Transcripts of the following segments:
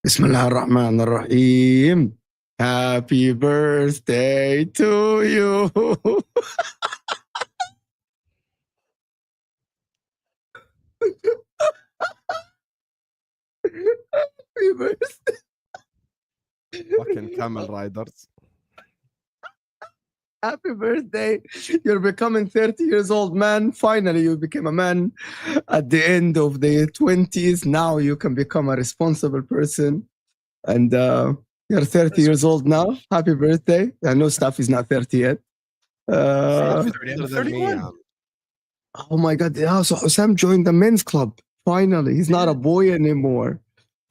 بسم الله الرحمن الرحيم. Happy birthday to you. Happy birthday. Fucking camel riders. Happy birthday. You're becoming 30 years old, man. Finally, you became a man at the end of the 20s. Now you can become a responsible person. And you're 30 years old now. Happy birthday. I know Staff is not 30 yet. I'm 31. Oh my God. Yeah, so Hussam joined the men's club. Finally. He's not a boy anymore.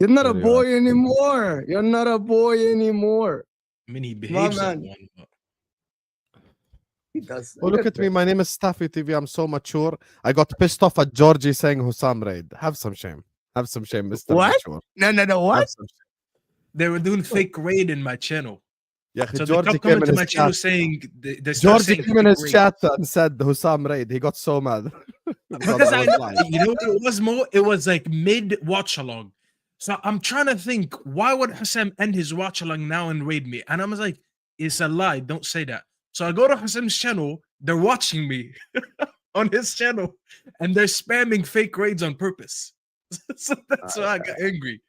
You're not a boy anymore. You're not a boy anymore. I mean, he behaves like one. But... He does. Oh, look at me. My name is Staffy TV. I'm so mature. I got pissed off at Georgie saying Hussam Raid. Have some shame. Have some shame, Mr. What? Mature. No. What? They were doing fake raid in my channel. Yeah, So Georgie they came come in into my his channel chat. saying Georgie came in his chat and said Hussam Raid. He got so mad. Because you know what it was more? It was like mid watch along. So I'm trying to think, why would Hussam end his watch along now and raid me? And I was like, it's a lie. Don't say that. So I go to Hussam's channel. They're watching me on his channel, and they're spamming fake raids on purpose. So that's why I got angry.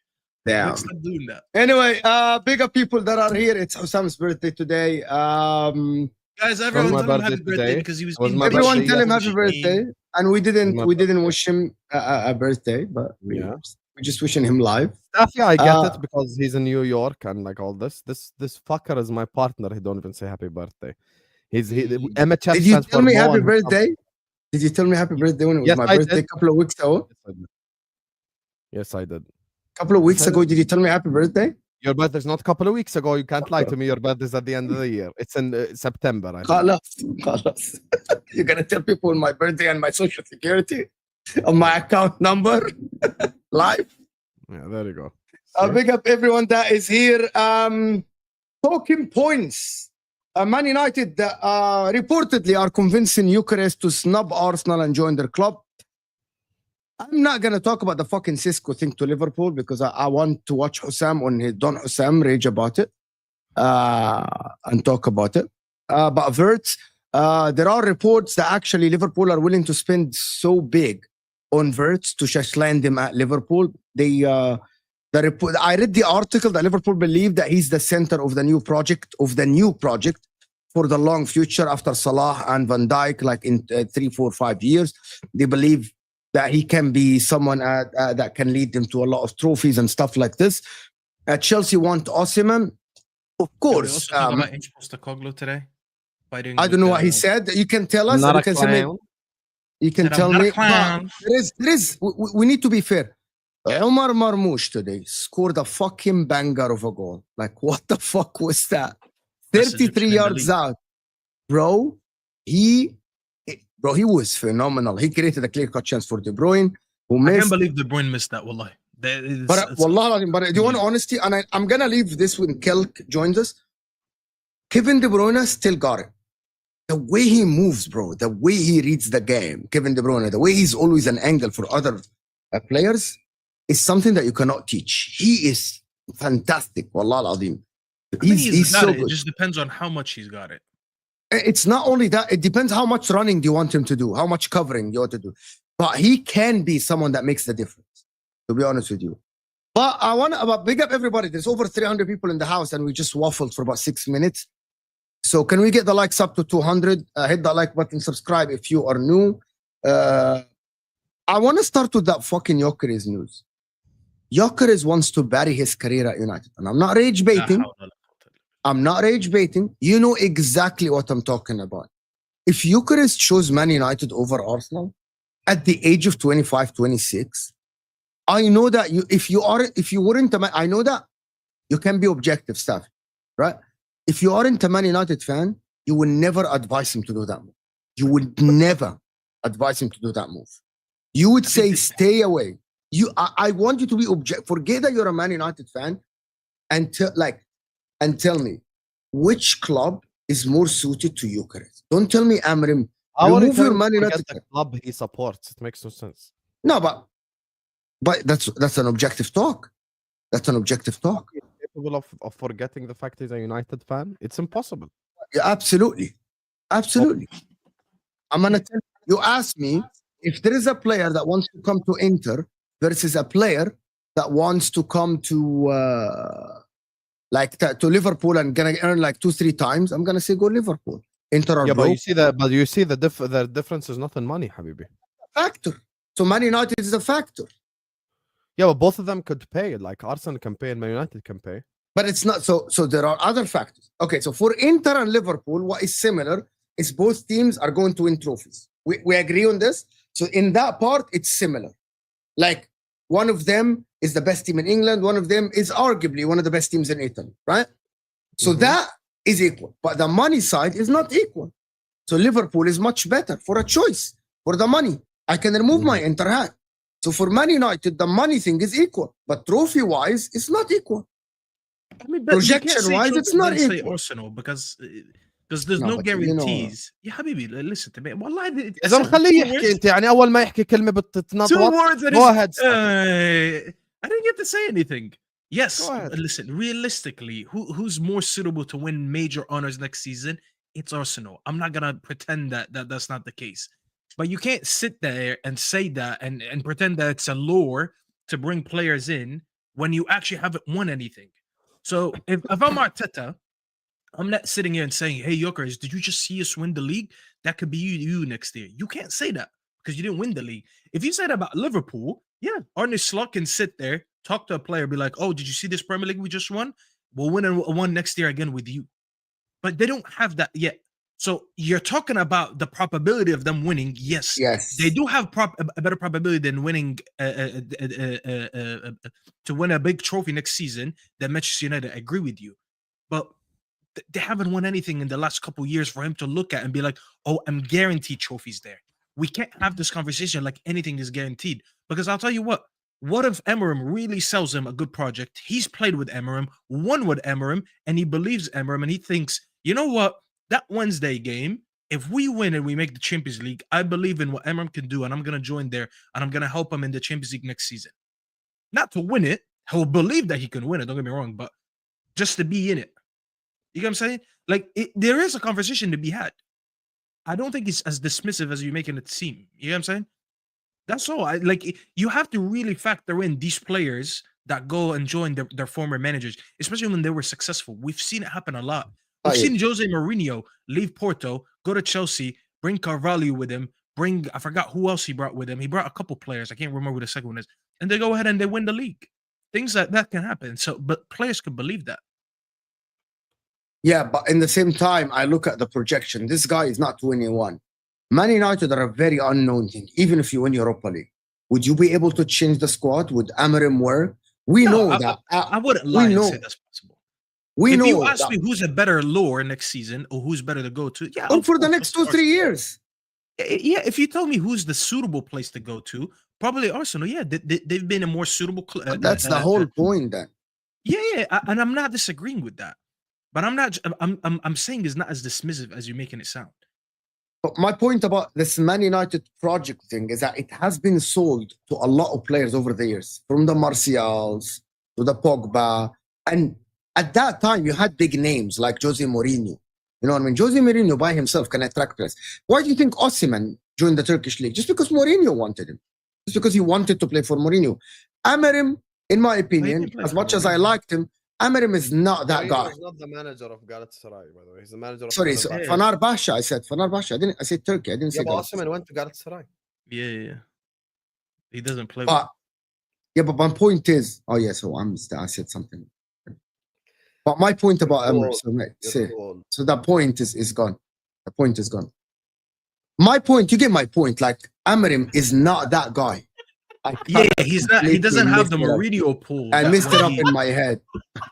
Damn. Let's stop doing that. Anyway, bigger people that are here. It's Hussam's birthday today. Guys, everyone my tell him happy birthday birthday today. because he was. Was my Everyone birthday tell him happy yesterday. birthday. And we didn't My wish him a birthday, but Yeah. we're just wishing him live. Staffy, I get Uh, it because he's in New York and like all this. This fucker is my partner. He don't even say happy birthday. MHF Did you stands tell for me Mo happy and Hussam. birthday? Did you tell me happy birthday when it was Yes, my I birthday did. a couple of weeks ago? Yes, I did. A couple of weeks ago, did you tell me happy birthday? Your birthday's not a couple of weeks ago. You can't lie to me. Your birthday's at the end of the year. It's in September. I think. Khalas. You're gonna tell people my birthday and my social security on my account number live. Yeah, there you go. Big up everyone that is here. Talking points. Man United reportedly are convincing Gyokeres to snub Arsenal and join their club. I'm not going to talk about the fucking Cisco thing to Liverpool because I want to watch Hussam on his Don Hussam rage about it and talk about it. But Wirtz, there are reports that actually Liverpool are willing to spend so big on Wirtz to just land him at Liverpool. The report, I read the article that Liverpool believe that he's the center of the new project for the long future after Salah and Van Dijk, like in 3, 4, 5 years. They believe that he can be someone that can lead them to a lot of trophies and stuff like this. Chelsea want Osimhen. Of Did we course. also talk about Inch Postecoglou today? Fighting I don't with know what he the- said. You can tell us. Not You a can tell me. clown. You can Said, "I'm tell not a me. clown." But there is. We need to be fair. Omar Marmoush today scored a fucking banger of a goal. Like, what the fuck was that? Best 33 Egyptian in the yards league. out. Bro, he was phenomenal. He created a clear-cut chance for De Bruyne, who I can't missed. believe De Bruyne missed that. Wallahi. But Wallah, but do you want honesty? And I'm gonna leave this when Kelk joins us. Kevin De Bruyne still got it. The way he moves, bro, the way he reads the game, Kevin De Bruyne, the way he's always an angle for other players is something that you cannot teach. He is fantastic. Wallah al-Azim. He's got so it. good. It just depends on how much he's got it. It's not only that, it depends how much running do you want him to do, how much covering you want to do. But he can be someone that makes the difference, to be honest with you. But I want to big up everybody. There's over 300 people in the house and we just waffled for about 6 minutes. So can we get the likes up to 200? Hit the like button, subscribe if you are new. I want to start with that fucking Gyokeres news. Gyokeres wants to bury his career at United. And I'm not rage baiting. I'm not rage baiting. You know exactly what I'm talking about. If Gyokeres chose Man United over Arsenal at the age of 25, 26, I know that if you weren't, I know that you can be objective stuff, right? If you aren't a Man United fan, you will never advise him to do that move. You would never advise him to do that move. You would say, stay away. I want you to be objective. Forget that you're a Man United fan and tell me which club is more suited to Gyokeres. Don't tell me Amrim. Remove your Man United the club he supports. It makes no sense. No, but that's an objective talk. That's an objective talk. Capable of forgetting the fact he's a United fan? It's impossible. Yeah, absolutely. Absolutely. I'm gonna tell you, ask me if there is a player that wants to come to Inter versus a player that wants to come to to Liverpool and gonna earn like 2-3 times, I'm gonna say go Liverpool. Inter are Yeah, broke. but you see the difference is not in money, Habibi. Factor. So Man United is a factor. Yeah, but both of them could pay. Like Arsenal can pay and Man United can pay. But it's not so. So there are other factors. Okay, so for Inter and Liverpool, what is similar is both teams are going to win trophies. We agree on this. So in that part, it's similar. Like one of them is the best team in England. One of them is arguably one of the best teams in Italy, right? So that is equal. But the money side is not equal. So Liverpool is much better for a choice for the money. I can remove my Inter hat. So for Man United, the money thing is equal, but trophy-wise, it's not equal. I mean, projection-wise, it's not say equal. Arsenal because there's No, no but guarantees. يا حبيبي, listen to me. والله إذا مخليه يحكي أنت يعني أول ما يحكي كلمة two بتتنطط. words. Go ahead. I didn't get to say anything. Yes, Go ahead. listen. Realistically, who's more suitable to win major honors next season? It's Arsenal. I'm not gonna pretend that that's not the case. But you can't sit there and say that and pretend that it's a lure to bring players in when you actually haven't won anything. So if I'm Arteta, I'm not sitting here and saying, hey, Gyokeres, did you just see us win the league? That could be you next year. You can't say that because you didn't win the league. If you said about Liverpool, yeah, Arne Slot can sit there, talk to a player, be like, oh, did you see this Premier League we just won? We'll win one next year again with you. But they don't have that yet. So you're talking about the probability of them winning. Yes, they do have a better probability than winning to win a big trophy next season than Manchester United. I agree with you, but they haven't won anything in the last couple of years for him to look at and be like, "Oh, I'm guaranteed trophies there." We can't have this conversation like anything is guaranteed because I'll tell you what. What if Emerim really sells him a good project? He's played with Emerim, won with Emerim, and he believes Emerim, and he thinks, you know what? That Wednesday game, if we win and we make the Champions League, I believe in what Emerim can do, and I'm going to join there, and I'm going to help him in the Champions League next season. Not to win it. He'll believe that he can win it, don't get me wrong, but just to be in it. You get what I'm saying? Like, there is a conversation to be had. I don't think it's as dismissive as you're making it seem. You know what I'm saying? That's all. You have to really factor in these players that go and join their former managers, especially when they were successful. We've seen it happen a lot. We've seen Jose Mourinho leave Porto, go to Chelsea, bring Carvalho with him, I forgot who else he brought with him. He brought a couple players. I can't remember who the second one is. And they go ahead and they win the league. Things like that can happen. So, but players can believe that. Yeah, but in the same time, I look at the projection. This guy is not 21. Man United are a very unknown thing. Even if you win Europa League, would you be able to change the squad? Would Amorim work? We know that. I wouldn't lie and say that's possible. We if know you ask that. me who's a better lure next season or who's better to go to, yeah. Or for the next 2-3 years. Yeah, if you tell me who's the suitable place to go to, probably Arsenal. Yeah, they've been a more suitable. That's the whole point then. Yeah, and I'm not disagreeing with that, but I'm saying it's not as dismissive as you're making it sound. But my point about this Man United project thing is that it has been sold to a lot of players over the years, from the Martials to the Pogba. And at that time, you had big names like Jose Mourinho. You know what I mean? Jose Mourinho by himself can attract players. Why do you think Osimhen joined the Turkish league? Just because Mourinho wanted him. Just because he wanted to play for Mourinho. Amorim, in my opinion, as much as I liked him, Amorim is not that guy. He's not the manager of Galatasaray, by the way. He's the manager of Sorry, so Fenerbahce. I said Fenerbahce. I said Turkey. I didn't say Galatasaray. Osimhen went to Galatasaray. Yeah. He doesn't play. Yeah, but my point is, so I said something. But my point about Amorim, so that point is gone. The point is gone. My point, you get my point. Like Amorim is not that guy. Yeah, he's not. He doesn't have the Mourinho pull. I messed it up in my head.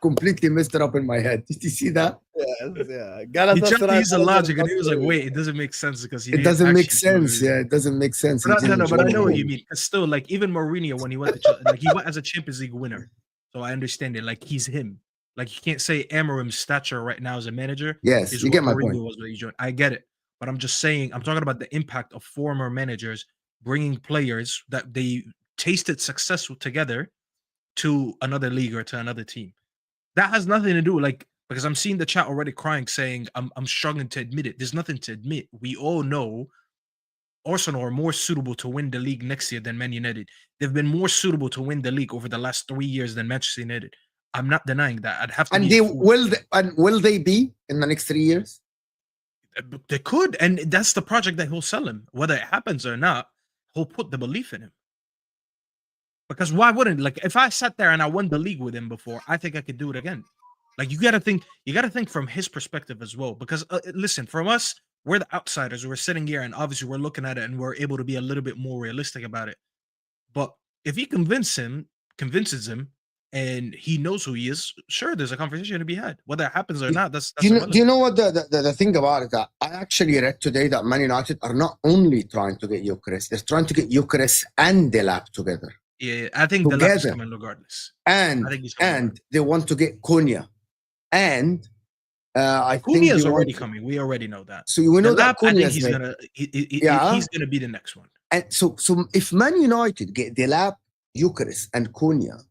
Completely messed it up in my head. Did you see that? Yeah. He tried to use the logic, and he was like, "Wait, it doesn't make sense because it doesn't make sense." Yeah, it doesn't make sense. But I know what you mean. Still, like even Mourinho, when he went, he went as a Champions League winner, so I understand it. Like he's him. Like you can't say Amorim's stature right now as a manager. Yes, you get my point. I get it, but I'm just saying. I'm talking about the impact of former managers bringing players that they tasted successful together to another league or to another team. That has nothing to do because I'm seeing the chat already crying, saying I'm struggling to admit it. There's nothing to admit. We all know Arsenal are more suitable to win the league next year than Man United. They've been more suitable to win the league over the last 3 years than Manchester United. I'm not denying that. I'd have to. And will they be in the next 3 years? They could, and that's the project that he'll sell him. Whether it happens or not, he'll put the belief in him. Because why wouldn't, if I sat there and I won the league with him before, I think I could do it again. You got to think from his perspective as well. Because listen, from us, we're the outsiders. We're sitting here and obviously we're looking at it and we're able to be a little bit more realistic about it. But if he convinces him and he knows who he is, sure, there's a conversation to be had. Whether it happens or not, that's do you know what the thing about it? That I actually read today that Man United are not only trying to get Gyokeres, they're trying to get Gyokeres and Delap together. Yeah, I think the lap's coming regardless. And they want to get Cunha. And I think Cunha's already coming. We already know that. So we know that I think he's gonna be the next one. And so if Man United get Delap, Gyokeres, and Cunha,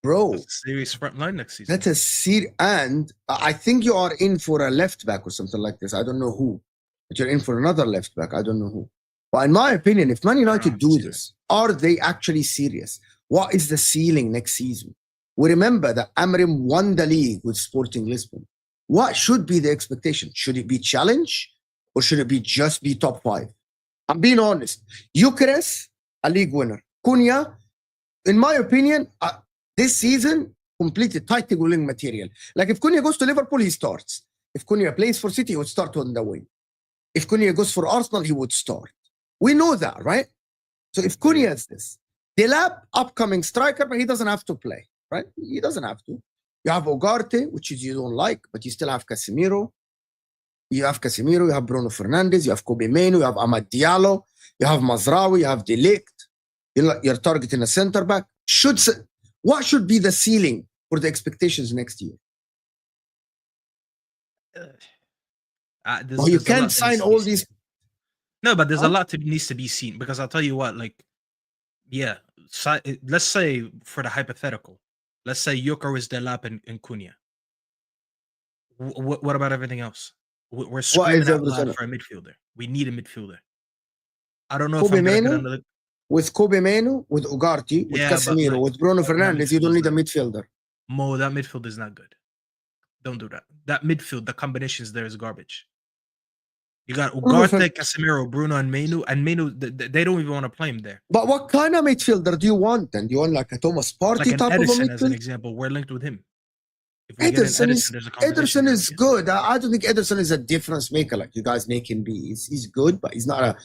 bro, that's a serious front line next season. That's a serious. And I think you are in for a left back or something like this. I don't know who, but you're in for another left back. I don't know who. But in my opinion, if Man United do this, are they actually serious? What is the ceiling next season? We remember that Amorim won the league with Sporting Lisbon. What should be the expectation? Should it be challenge or should it just be top 5? I'm being honest. Gyokeres, a league winner. Cunha, in my opinion, this season, completed title winning material. If Cunha goes to Liverpool, he starts. If Cunha plays for City, he would start on the wing. If Cunha goes for Arsenal, he would start. We know that, right? So if Cunha is this, Delap, upcoming striker, but he doesn't have to play, right? He doesn't have to. You have Ugarte, which you don't like, but you still have Casemiro. You have Bruno Fernandes, you have Kobe Menu, you have Amad Diallo, you have Mazraoui, you have De Ligt. You're targeting a center back. What should be the ceiling for the expectations next year? You can't sign all these. No, but there's a lot needs to be seen, because I'll tell you what, let's say for the hypothetical, let's say Gyokeres, Delap, and Cunha. What about everything else? We're screaming out loud for a midfielder. We need a midfielder. I don't know if I'm gonna with Kobe Menu, with Ugarte, with Casemiro, with Bruno Fernandes, you don't need a midfielder. Mo, that midfield is not good. Don't do that. That midfield, the combinations there is garbage. You got Ugarte, Casemiro, Bruno, and Menu. And Menu, they don't even want to play him there. But what kind of midfielder do you want then? Do you want a Thomas Partey type of a midfielder? as an example? We're linked with him. If we get an Ederson is there's a conversation Ederson there. is good. I don't think Ederson is a difference maker like you guys make him be. He's good, but he's not a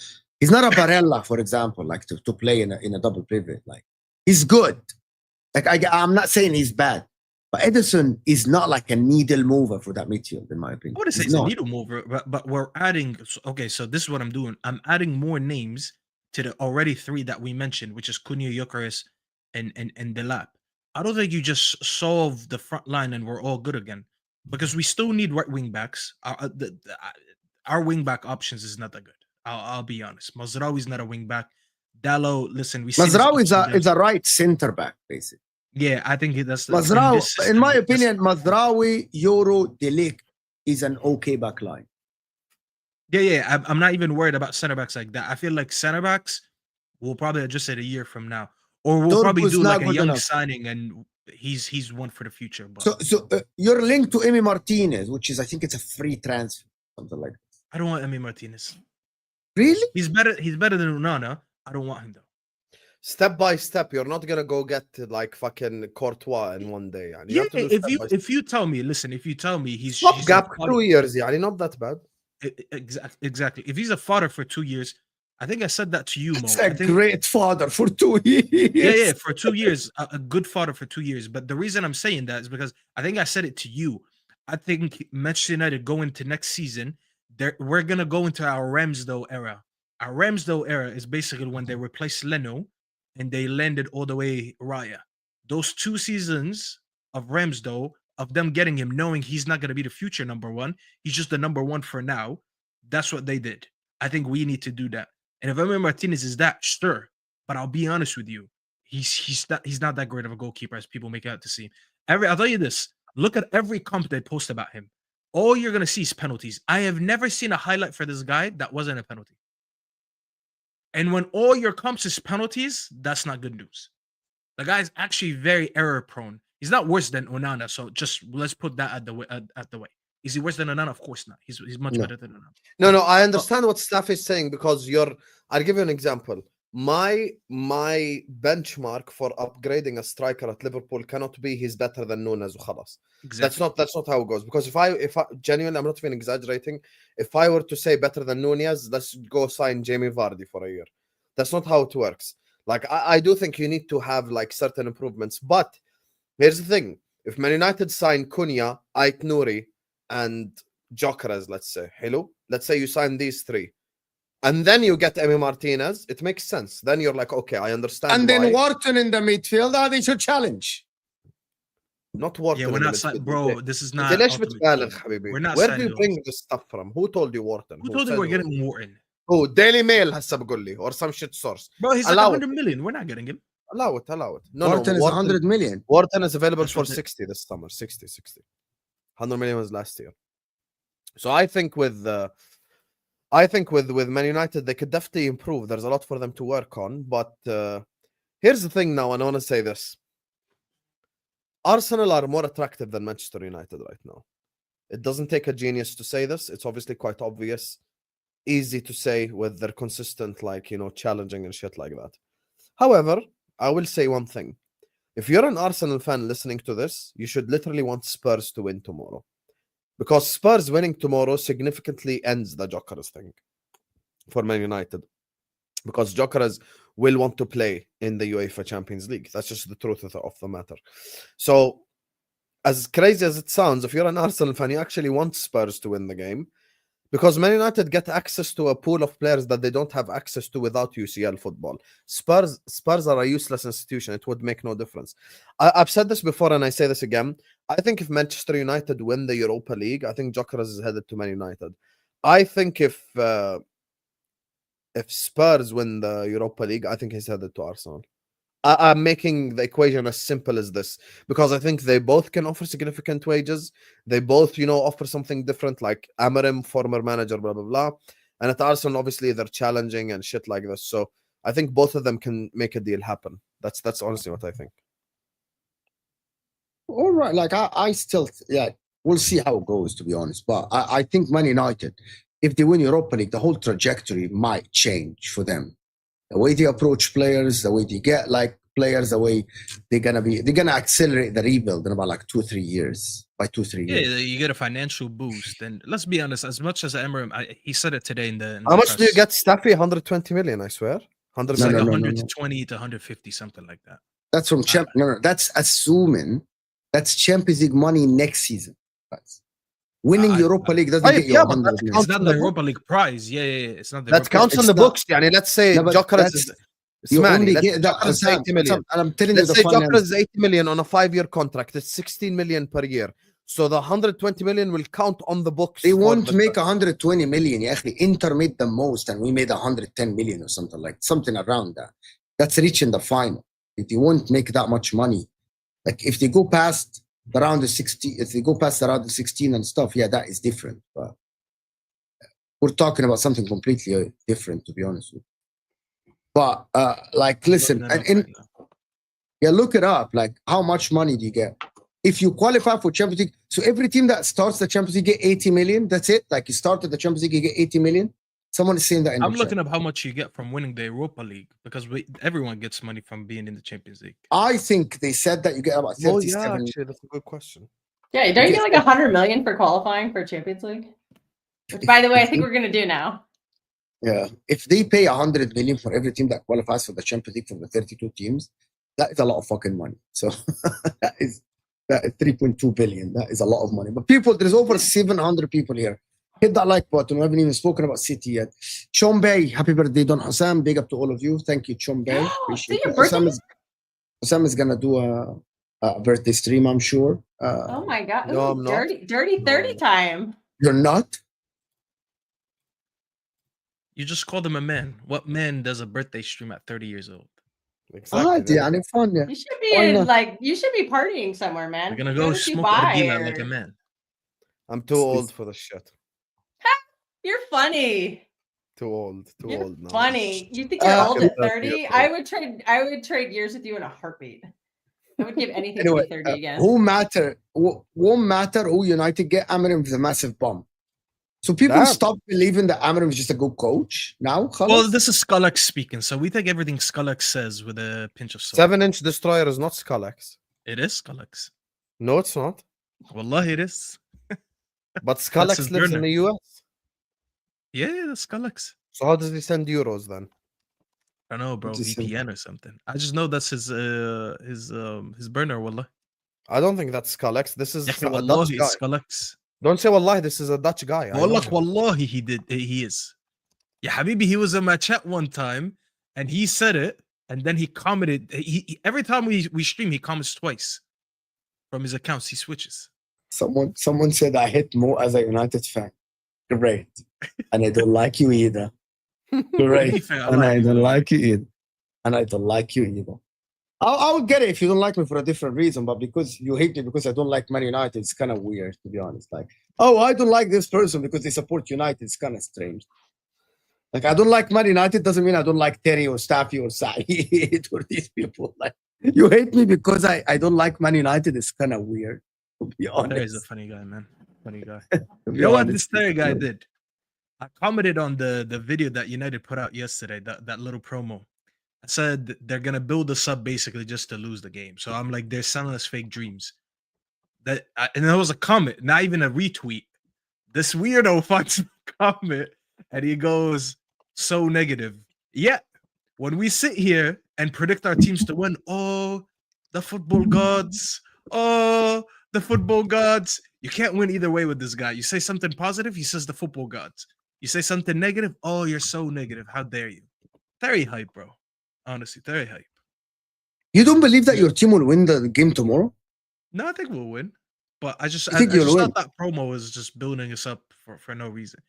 Barella, for example, like to play in a double pivot. Like he's good. Like I'm not saying he's bad, but Ederson is not like a needle mover for that midfield, in my opinion. I wouldn't say He's it's a not. needle mover, but we're adding. Okay, so this is what I'm doing. I'm adding more names to the already 3 that we mentioned, which is Cunha, Gyokeres, and Delap. I don't think you just solve the front line and we're all good again, because we still need right wing backs. Our wing back options is not that good. I'll be honest. Mazraoui's not a wing back. Dallo, listen, we see Mazraoui is a right centre back, basically. Yeah, I think that's Mazraoui. In my opinion, Mazraoui, Euro, De Ligt is an okay back line. Yeah. I'm not even worried about center backs like that. I feel like center backs will probably adjust it a year from now, or we'll probably do like a young signing, and he's one for the future. But so you're linked to Emi Martinez, which is I think it's a free transfer, something like that. I don't want Emi Martinez. Really? He's better than Onana. I don't want him though. Step by step, you're not gonna go get like fucking Courtois in one day. And yeah, if you tell me, listen, if you tell me he's gap 2 years, yeah, not that bad. Exactly. If he's a fodder for 2 years, I think I said that to you, Mo. It's a great fodder for 2 years. Yeah, for 2 years, a good fodder for 2 years. But the reason I'm saying that is because I think I said it to you. I think Manchester United go into next season, we're gonna go into our Ramsdale era. Our Ramsdale era is basically when they replaced Leno and they landed all the way Raya. Those 2 seasons of Ramsdale, of them getting him, knowing he's not going to be the future number 1, he's just the number 1 for now. That's what they did. I think we need to do that. And if Emi Martinez is that, sure. But I'll be honest with you, he's not that great of a goalkeeper as people make out to seem. I'll tell you this: look at every comp they post about him. All you're going to see is penalties. I have never seen a highlight for this guy that wasn't a penalty. And when all your comps is penalties, that's not good news. The guy's actually very error prone. He's not worse than Onana, so just let's put that at the way. Is he worse than Onana? Of course not. He's much better than Onana. No, I understand what Staff is saying, because I'll give you an example. My benchmark for upgrading a striker at Liverpool cannot be he's better than Nunes وخلاص. Exactly. That's not how it goes. Because if I genuinely, I'm not even exaggerating, if I were to say better than Nunes, let's go sign Jamie Vardy for a year. That's not how it works. Like I do think you need to have like certain improvements. But here's the thing: if Man United sign Cunha, Ait Nouri, and Gyokeres, let's say you sign these 3. And then you get Emi Martinez, it makes sense. Then you're like, okay, I understand. And then Wharton in the midfield, they should challenge. Not Wharton. Yeah, we're not signing, bro. This is not. We're not. Where do you bring this stuff from? Who told you Wharton? Who told you we're getting Wharton? Oh, Daily Mail has or some shit source. Bro, he's like 100 million. We're not getting him. Allow it. No, Wharton is 100 million. Wharton is available for 60 this summer. 60. 100 million was last year. So I think with Man United, they could definitely improve. There's a lot for them to work on. But here's the thing now, and I want to say this. Arsenal are more attractive than Manchester United right now. It doesn't take a genius to say this. It's obviously quite obvious. Easy to say with their consistent, challenging and shit like that. However, I will say one thing. If you're an Arsenal fan listening to this, you should literally want Spurs to win tomorrow. Because Spurs winning tomorrow significantly ends the Gyokeres thing for Man United. Because Gyokeres will want to play in the UEFA Champions League. That's just the truth of the matter. So, as crazy as it sounds, if you're an Arsenal fan, you actually want Spurs to win the game. Because Man United get access to a pool of players that they don't have access to without UCL football. Spurs are a useless institution. It would make no difference. I've said this before and I say this again. I think if Manchester United win the Europa League, I think Gyokeres is headed to Man United. I think if Spurs win the Europa League, I think he's headed to Arsenal. I'm making the equation as simple as this because I think they both can offer significant wages. They both, offer something different, like Amorim, former manager, blah, blah, blah. And at Arsenal, obviously, they're challenging and shit like this. So I think both of them can make a deal happen. That's honestly what I think. All right. Like, I still, we'll see how it goes, to be honest. But I think Man United, if they win Europa League, the whole trajectory might change for them. The way they approach players, the way they get players, the way they're gonna accelerate the rebuild in about 2 or 3 years. by 2-3 Yeah, years. you get a financial boost. And let's be honest, as much as Emre, he said it today in the How much do you press, get, Staffy? 120 million, I swear. it's 100 like No, million. no. 120 to 150, something like that. That's from no. That's assuming that's Champions League money next season. Guys. Winning Europa League doesn't get you yeah, but 100 that million. counts It's not on the the Europa League prize. Yeah. It's not the That Europa counts League. on the It's not- books. Yani, let's say No, but Gyokeres that's- is You Ismaili, only let's get say that. Gyokeres is 80 million. And I'm telling you Let's the say finance. Gyokeres is 80 million on a 5-year contract. It's 16 million per year. So the 120 million will count on the books. They for won't the- make 120 million. Yeah, Inter made the most, and we made 110 million or something around that. That's reaching the final. They won't make that much money. Like if they go past the round of 60, if they go past the round of 16 and stuff, yeah, that is different. But we're talking about something completely different, to be honest with you. But like, listen, yeah, look it up. Like, how much money do you get if you qualify for Champions League? So every team that starts the Champions League get 80 million. That's it. Like you started the Champions League, you get 80 million. Someone is saying that. In I'm the looking chat. up how much you get from winning the Europa League because everyone gets money from being in the Champions League. I think they said that you get about 37. Oh yeah, actually, that's a good question. Yeah, don't you get like 100 million for qualifying for Champions League? Which, by the way, I think we're gonna do now. Yeah, if they pay 100 million for every team that qualifies for the Champions League from the 32 teams, that is a lot of fucking money. So that is 3.2 billion. That is a lot of money. But people, there's over 700 people here. Hit that like button. We haven't even spoken about City yet. Chombay, happy birthday, Don Hussam. Big up to all of you. Thank you, Chombay. Appreciate it. Hussam is gonna do a birthday stream, I'm sure. Oh my god! No, Ooh, I'm not. dirty 30 time. You're not? You just called him a man. What man does a birthday stream at 30 years old? Exactly. Yeah, fun. Yeah. You should be you should be partying somewhere, man. We're gonna Go go to smoke Dubai nargila or- like a man. I'm too old for the shit. You're funny. Too old. Too You're old now. funny. You think you're old at Yeah, 30? yeah. I would trade years with you in a heartbeat. I would give anything Anyway, to be 30 again. won't matter who United get. Amarim is a massive bomb. So people Damn. stop believing that Amarim is just a good coach now. Well, this is Skullex speaking, so we take everything Skullex says with a pinch of salt. 7-inch destroyer is not Skullex. It is Skullex. No, it's not. Wallahi, it is. But his Skullex lives in burner. the US. Yeah, that's Skullex. So how does he send euros then? I don't know, bro. Just VPN or something. I just know that's his burner, wallah. I don't think that's Skullex. This is Yeah, a Dutch wallahi, guy. it's Skullex. Don't say wallahi, this is a Dutch guy. I know Wallah, him. wallahi, he is. Yeah, Habibi, he was in my chat one time and he said it, and then he commented. He every time we stream, he comments twice from his accounts. He switches. Someone said I hit Mo as a United fan. Great. And I don't like you either. Great. And I don't like you either. And I don't like you either. I'll get it if you don't like me for a different reason, but because you hate me because I don't like Man United, it's kind of weird, to be honest. Like, oh, I don't like this person because they support United. It's kind of strange. Like, I don't like Man United doesn't mean I don't like Terry or Staffy or Saeed or these people. Like, you hate me because I don't like Man United. It's kind of weird, to be honest. Terry's a funny guy, man. Funny guy. You know what this Terry guy did? I commented on the video that United put out yesterday, that little promo. I said they're gonna build us up basically just to lose the game. So I'm like, they're selling us fake dreams. And there was a comment, not even a retweet. This weirdo finds a comment and he goes, so negative. Yeah, when we sit here and predict our teams to win, oh, the football gods, oh, the football gods. You can't win either way with this guy. You say something positive, he says the football gods. You say something negative, oh, you're so negative. How dare you? Very hype, bro. Honestly, very hype. You don't believe that your team will win the game tomorrow? No, I think we'll win. But I just think you'll thought that promo was just building us up for no reason.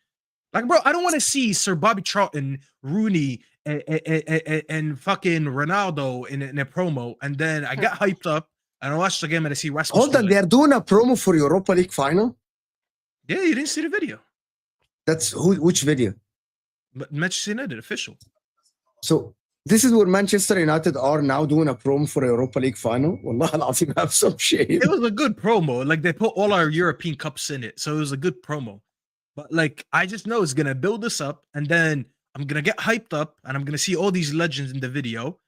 Like, bro, I don't want to see Sir Bobby Charlton, Rooney, and fucking Ronaldo in a promo, and then I get hyped up and I watch the game and I see Rasmus. Hold on, they're doing a promo for Europa League final? Yeah, you didn't see the video. That's which video? But Manchester United official. So this is where Manchester United are now doing a promo for a Europa League final. Wallah al-Azim, have some shame. It was a good promo. Like, they put all our European cups in it, so it was a good promo. But like, I just know it's gonna build us up, and then I'm gonna get hyped up, and I'm gonna see all these legends in the video,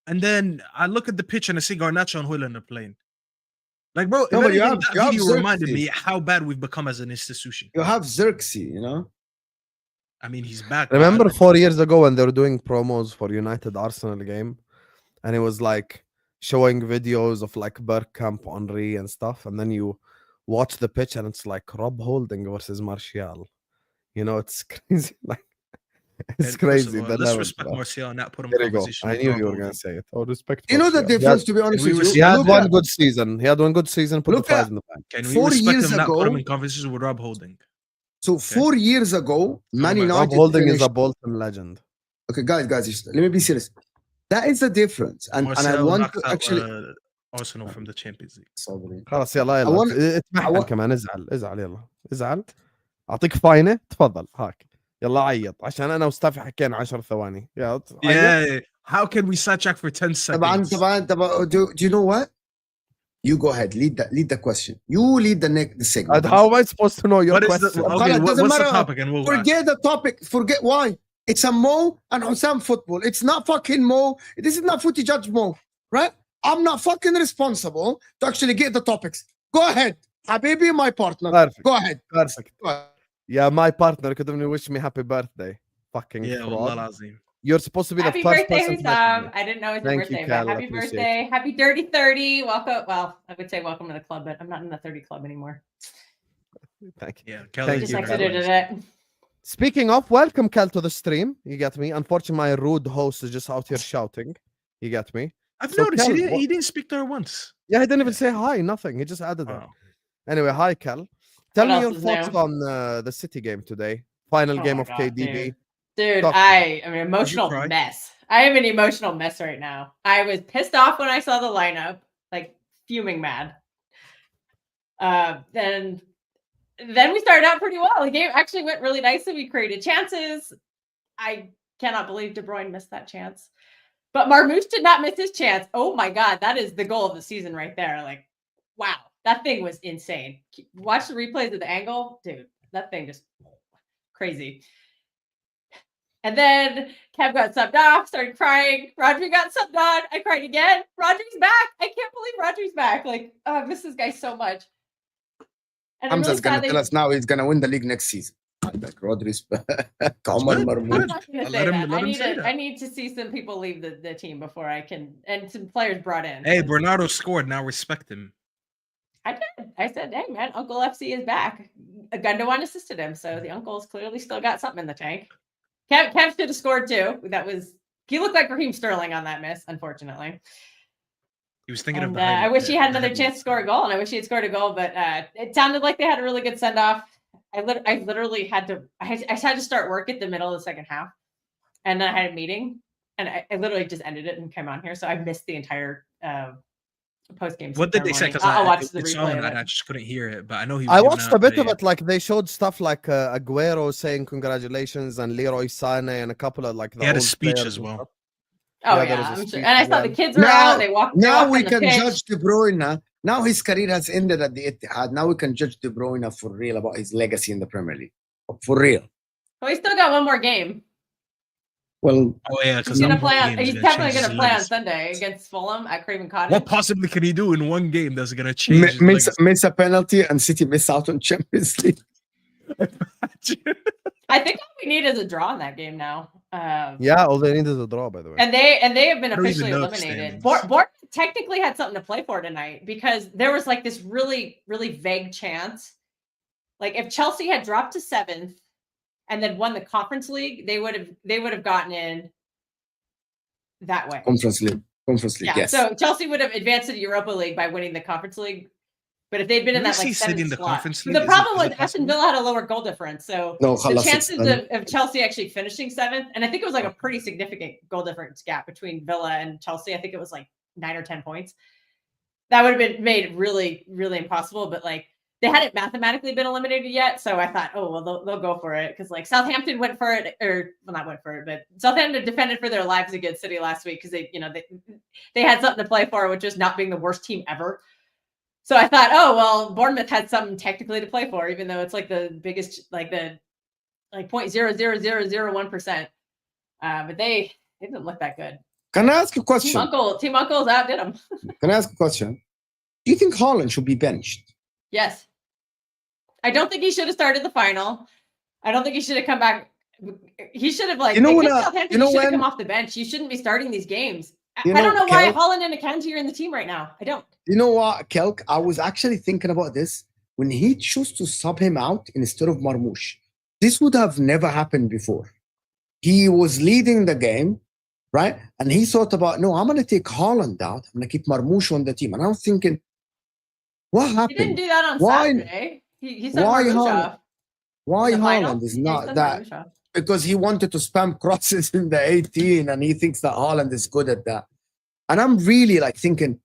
and then I look at the pitch and I see Garnacho and Højlund are playing. Like, bro, if No, but you anything, have- that you have video reminded Xerxes. me how bad we've become as an institution. You have Xerxes, you know. I mean, he's back. Remember 4 years ago when they were doing promos for United Arsenal game, and it was like showing videos of like Bergkamp, Henry, and stuff, and then you watch the pitch and it's like Rob Holding versus Martial. You know, it's crazy. Like it's And first of crazy. all, the let's level, respect bro. Martial and not put him There in you go. conversation. I with knew Rob you were Holding. gonna say it. Oh, respect. You know the Martial. difference, to be honest we with res- you. He had Look one at- good season. He had one good season. Put the Look prize at- in the bank. Can we 4 respect years him not put him ago- in conversation with Rob Holding? So 4 years ago, Man my- Rob United Holding is finished. a Bolton legend. Okay, guys, let me be serious. That is the difference, and I Martial want knocked to out, actually. Arsenal from the Champions League. Sorry. خلاص يلا I want- يلا اتمحل want- كمان ازعل يلا ازعل اعطيك فاينه تفضل هاك يلا عيط عشان انا وستافي حكينا 10 ثواني يلا عيط. Yeah. How can we sidetrack for 10 طبعا seconds? do you know what? You go ahead, lead the question. You lead the segment. And how am I supposed to know your What is question? the, Khaled, okay, doesn't what's the matter. topic? And we'll Forget the topic. Forget why. It's a Mo and Hussam football. It's not fucking Mo. This is not footy judge Mo, right? I'm not fucking responsible to actually get the topics. Go ahead. Habibi, my partner. Perfect. Go ahead. Perfect. Go ahead. Yeah, my partner could have wish me happy birthday. Fucking Yeah, fraud. wallah lazim. You're supposed to be Happy the first birthday, person to message Hussam. me. I didn't know it was Thank your you, birthday, Cal, but I happy appreciate birthday. Happy dirty 30. Welcome. Well, I would say welcome to the club, but I'm not in the 30 club anymore. Thank you. Yeah, Thank Kelly Just you, exited Cal. it. Speaking of, welcome Cal to the stream. You get me? Unfortunately, my rude host is just out here shouting. You get me? I've So noticed Cal, he didn't speak to her once. Yeah, he didn't even say hi, nothing. He just added it. Wow. Anyway, hi Cal. Tell What me your else is thoughts new? on the City game today. Final Oh game my of God, KDB. Dude, Talk to I am an emotional cry? mess. I am an emotional mess right now. I was pissed off when I saw the lineup, like fuming mad. Then we started out pretty well. The game actually went really nicely. We created chances. I cannot believe De Bruyne missed that chance. But Marmoush did not miss his chance. Oh my God, that is the goal of the season right there. Like, wow, that thing was insane. Watch the replays of the angle. Dude, that thing just crazy. And then Kev got subbed off, started crying. Rodri got subbed on. I cried again. Rodri's back. I can't believe Rodri's back. Like, oh, I miss this guy so much. And I'm Hamza's really gonna sad tell us now he's gonna win the league next season. Like Rodri's Omar good, Marmoush. I'm not gonna Let say him- that. let him say that. I need to see some people leave the team before I can, and some players brought in. Hey, Bernardo scored. Now respect him. I did. I said, hey man, Uncle FC is back. Gundogan assisted him, so the uncle's clearly still got something in the tank. Kev should have scored too. He looked like Raheem Sterling on that miss, unfortunately. He was thinking of And the I wish he had another headline. chance to score a goal, and I wish he had scored a goal, but it sounded like they had a really good send off. I literally had to. I had to start work at the middle of the second half, and then I had a meeting, and I literally just ended it and came on here, so I missed the entire post game. What did they say? Because I'll watch the it's replay on of and I it. just couldn't hear it. But I know he. I Was watched a bit of it. Like they showed stuff like Aguero saying congratulations and Leroy Sané and a couple of like the He had a old speech players as and well. stuff. Oh Yeah, yeah, there was a I'm sure. speech And I as saw the well. kids were Now- out. They walked. Now we on the can pitch. judge De Bruyne. Now his career has ended at the Etihad. Now we can judge De Bruyne for real about his legacy in the Premier League. For real. Well, he's still got one more game. Well, Oh yeah, He's because gonna play on. He's definitely gonna play on Sunday against Fulham at Craven Cottage. What possibly could he do in one game that's gonna change? his miss a penalty and City miss out on Champions League. legacy? I think all we need is a draw in that game now. Yeah, all they need is a draw, by the way. And they have been I don't even officially know the eliminated. standings. Bournemouth technically had something to play for tonight because there was like this really, really vague chance. Like if Chelsea had dropped to 7th and then won the Conference League, they would have gotten in that way. Conference League, Yeah. yes. So Chelsea would have advanced to the Europa League by winning the Conference League. But if they'd been in Where that is he like sitting 7th in the slot, Conference League? the Is it- problem is was it Aston possible? Villa had a lower goal difference, so No, the خلاص, chances it's of Chelsea actually finishing 7th, and I think it was like a pretty significant goal difference gap between Villa and Chelsea. I think it was like 9 or 10 points. That would have been made really, really impossible. But like they hadn't mathematically been eliminated yet, so I thought, oh well, they'll go for it because like Southampton went for it, or well, not went for it, but Southampton defended for their lives against City last week because they had something to play for, which was not being the worst team ever. So I thought, oh well, Bournemouth had something technically to play for, even though it's like the biggest, like 0.00001%. But they didn't look that good. Can I ask a question? Team Uncle's outdid them. Can I ask a question? Do you think Haaland should be benched? Yes. I don't think he should have started the final. I don't think he should have come back. He should have You know what, Southampton, he should have come off the bench. You shouldn't be starting these games. I don't know why Haaland and Akanji are in the team right now. I don't. You know what, Kelk? I was actually thinking about this when he chose to sub him out instead of Marmoush. This would have never happened before. He was leading the game, right? And he thought about, no, I'm going to take Haaland out. I'm going to keep Marmoush on the team. And I was thinking, what happened? He didn't do that on Saturday. He said why Marmoush Haaland? off. Why The final? Haaland is Yeah, he not said that? Marmoush off. Because he wanted to spam crosses in the 18 and he thinks that Haaland is good at that. And I'm really like thinking,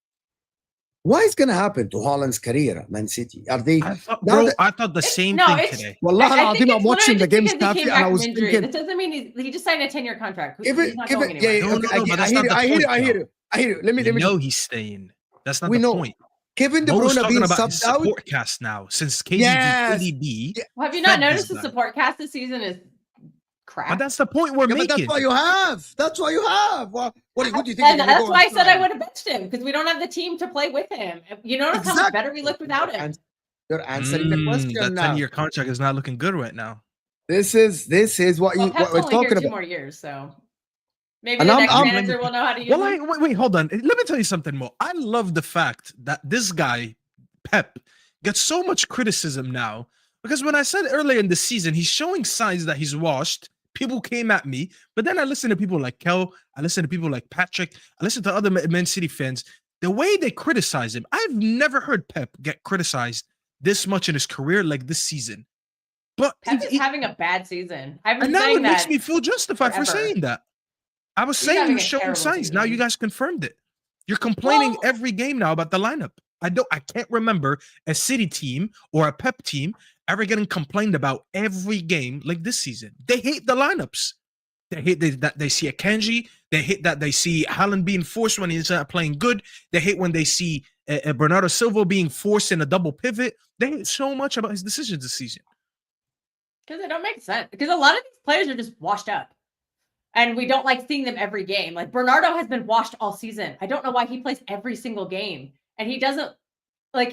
what is going to happen to Haaland's career at Man City? Are they? I thought the same thing today. Wallah, I think I'm watching the games, because he Tafi, came and I back was from injury. thinking, That doesn't mean he just signed a 10-year contract. give He's it, not give going it, yeah, anywhere. yeah, No, okay, but that's not the I hear point, you. I hear you. Let me. know he's staying. That's not We the know. point. Kevin De Mo's Bruyne talking being about his subbed out. support cast now since KDB. Yes. Well, have you not fed noticed this the guy. support cast this season is crap? But that's the point we're Yeah, but making. that's what you have. That's what you have. What do you think? And you're gonna that's go why I and said I try? would have benched him because we don't have the team to play with him. You notice how much Exactly. better we looked without him. You're answering the question That now. 10-year contract is not looking good right now. This is what Well, you Pep's what we're only here talking 2 about. more years, so maybe And the I'm- next I'm- manager will know how to use Well, him. wait, hold on. Let me tell you something more. I love the fact that this guy, Pep, gets so much criticism now because when I said earlier in the season, he's showing signs that he's washed. People came at me, but then I listen to people like Kel, I listen to people like Patrick, I listen to other Man City fans. The way they criticize him, I've never heard Pep get criticized this much in his career like this season. But Pep is having a bad season. I've been and now saying it makes that. me feel justified for forever. saying that. I was He's saying he having was a showing terrible signs. Now season. you guys confirmed it. You're complaining Well- every game now about the lineup. I can't remember a City team or a Pep team ever getting complained about every game like this season. They hate the lineups. They hate that they see Akanji. They hate that they see Haaland being forced when he's not playing good. They hate when they see Bernardo Silva being forced in a double pivot. They hate so much about his decisions this season. Because they don't make sense. Because a lot of these players are just washed up. And we don't like seeing them every game. Like Bernardo has been washed all season. I don't know why he plays every single game. And he doesn't I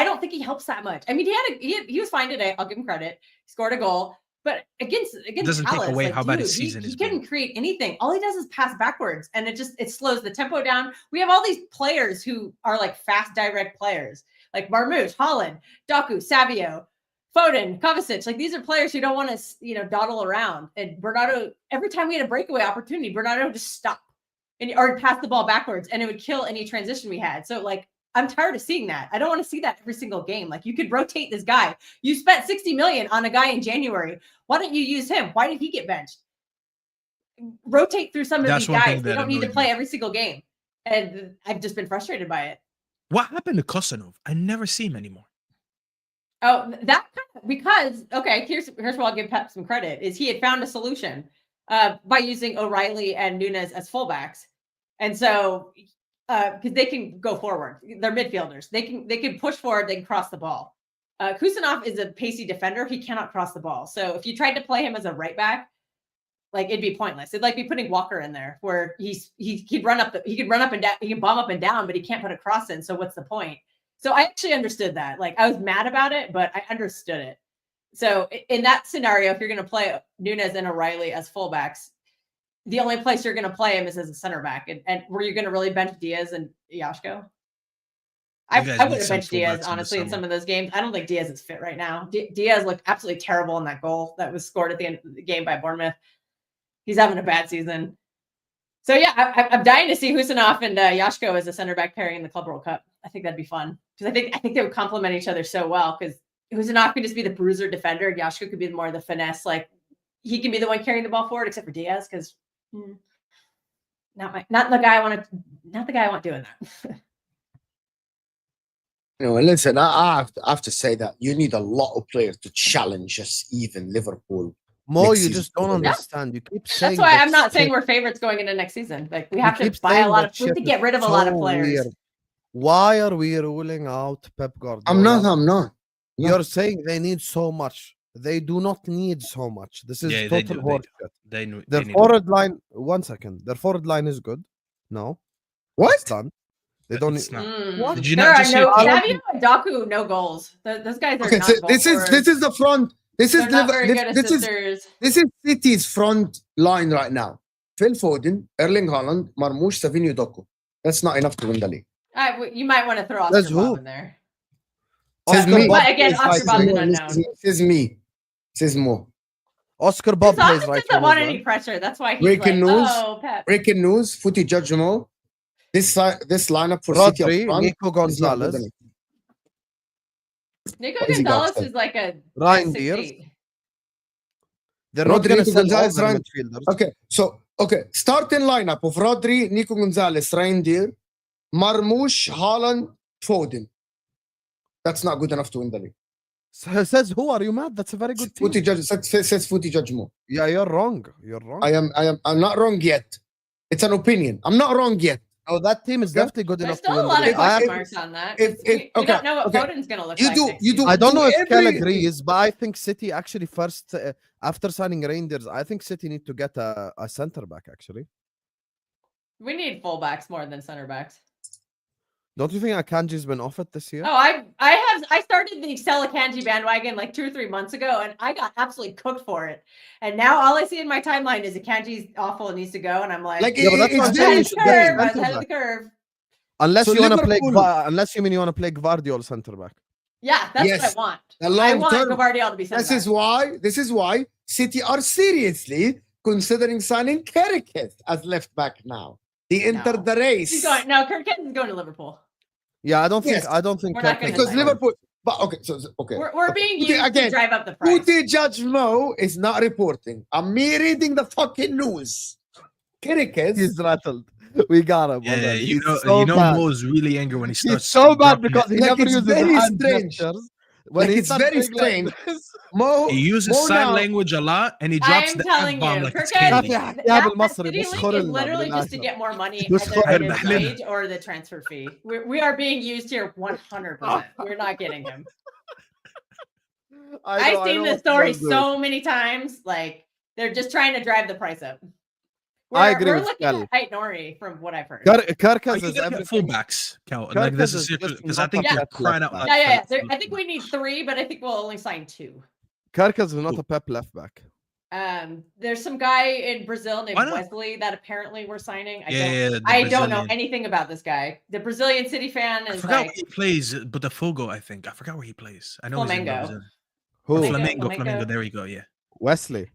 don't think he helps that much. I mean, he was fine today. I'll give him credit. He scored a goal. But against doesn't take Palace, away how bad his dude, season he has been. couldn't create anything. All he does is pass backwards. And it slows the tempo down. We have all these players who are like fast, direct players. Like Marmoush, Haaland, Doku, Savio, Foden, Kovacic, like these are players who don't want to, dawdle around. And Bernardo, every time we had a breakaway opportunity, Bernardo would just stop or pass the ball backwards, and it would kill any transition we had. So, I'm tired of seeing that. I don't want to see that every single game. Like, you could rotate this guy. You spent $60 million on a guy in January. Why don't you use him? Why did he get benched? Rotate through some of That's these one thing guys. They that don't need to annoyed play me. every single game. And I've just been frustrated by it. What happened to Kosanov? I never see him anymore. Oh, because here's where I'll give Pep some credit is he had found a solution by using O'Reilly and Nunes as fullbacks, and so because they can go forward, they're midfielders. They can push forward, they can cross the ball. Kusanov is a pacey defender; he cannot cross the ball. So if you tried to play him as a right back, it'd be pointless. It'd be putting Walker in there, where he could run up and down, he can bomb up and down, but he can't put a cross in. So what's the point? So I actually understood that. I was mad about it, but I understood it. So in that scenario, if you're going to play Nunes and O'Reilly as fullbacks, the only place you're going to play him is as a center back. And were you going to really bench Diaz and Yashko? I would have benched Diaz, honestly, in some of those games. I don't think Diaz is fit right now. Diaz looked absolutely terrible in that goal that was scored at the end of the game by Bournemouth. He's having a bad season. So, yeah, I'm dying to see Husanov and Yashko as a center back pairing in the Club World Cup. I think that'd be fun because I think they would complement each other so well because Husanov can just be the bruiser defender. And Yashko could be more of the finesse. He can be the one carrying the ball forward, except for Diaz because not the guy I want doing that. Listen, I have to say that you need a lot of players to challenge us, even Liverpool. Mo, next you season. just don't understand. You keep saying That's why I'm not shit. saying we're favorites going into next season. We have You to keep buy a saying lot that of. We have to shit get is rid of a lot of so players. weird. Why are we ruling out Pep Guardiola? I'm not. No. You're saying they need so much. They do not need so much. This is total horseshit. Their forward line. 1 second. Their forward line is good. No. What? It's done. They don't. It's not. Mm. Did you There not are just see no Haaland? Savio and Doku, no goals. Those guys are Okay, not so goal this scorers. is the front. This is They're not very good this is assisters. this is City's front line right now. Phil Foden, Erling Haaland, Marmoush, Savinho, Doku. That's not enough to win the league. You might want to throw Says Oscar who? Bob in there. Says Oscar me. Bob But again, plays Oscar right Bob's wing. an unknown. Says me. Says more. Oscar Bob Because plays Austin right doesn't wing. want as any well. pressure. That's why he's Breaking like, news. oh, Pep. Breaking news, footy judgment. This lineup for City up Rodri, front Nico is not good Gonzalez, enough. Nico What has he got, Gonzalez Seb? is like a Ryan 6'8". Diaz. They're not Rodri, going to Nico sell all Gonzalez, their Ryan. midfielders. Okay. Starting lineup of Rodri, Nico Gonzalez, Reindeer, Marmoush, Haaland, Foden. That's not good enough to win the league. Says who? Are you mad? That's a very good team. Footy judge says footy judgment. Yeah, you're wrong. You're wrong. I'm not wrong yet. It's an opinion. I'm not wrong yet. Oh, that team is Okay. definitely good There's enough to still a win lot the of league. I- question if- marks on that. if- we okay, don't know what okay. Foden's going to look You like do- next you season. do- I don't know if Kel every- agrees, but I think City actually first, after signing Rangers, I think City need to get a center back, actually. We need fullbacks more than center backs. Don't you think Akanji's been off it this year? Oh, I started the Sell Akanji bandwagon like 2 or 3 months ago, and I got absolutely cooked for it. And now all I see in my timeline is Akanji's awful and needs to go, and I'm like, Like, Yeah, but that's it's what I'm ahead saying. very You of should the get a curve, I was center ahead of the back. curve. Unless So you want to play, Liverpool- unless you mean you want to play Gvardiol center back. Yeah, that's Yes. what I want. A I long want term. Gvardiol to be center This is why City are seriously considering signing Gyokeres as left back now. He entered the race He's going. No, Kirk Cousins is going to Liverpool. Yeah, I don't think. Yes. I don't think We're not Kirk gonna is because sign fine. Liverpool. But okay. We're being Okay, used to again, drive up the price. Footy Judge Mo is not reporting. I'm me reading the fucking news. Gyokeres. He's rattled. We got him. Yeah, already. you He's know, so bad. Mo is really angry when he starts. He's so bad dropping because he Like, never it's uses very hand strange. gestures. When Like, he it's starts very doing like strange. this, Mo, He uses Mo sign now- language a lot, and he drops I'm the telling F-bomb you, like it's Kirk candy. Cousins- Cousins, يا that بالمصري City بس League is خرلنا literally just to بالعافية. get more money بس either in his خرلنا. wage or the transfer fee. We are being used here 100%. We're not getting him. I've seen this story so many times. Like they're just trying to drive the price up. I agree We're with looking Kel. at Ait Nori from what I've heard. Are Kirkus you is gonna get everything. fullbacks, Cal? Kirkus Like this is is just because I not think a you're left crying out back. loud. Yeah. for I think we need 3, but I think we'll only sign 2. Kirkus is not a Pep left back. There's some guy in Brazil named Why not? Wesley that apparently we're signing. the I don't know Brazilian. anything about this guy. The Brazilian City fan I is forgot like where he plays, but the Fogo, I think. I forgot where he plays. I know he's in Flamengo. Brazil. Who? Flamengo. Flamengo. There we go. Yeah. Wesley.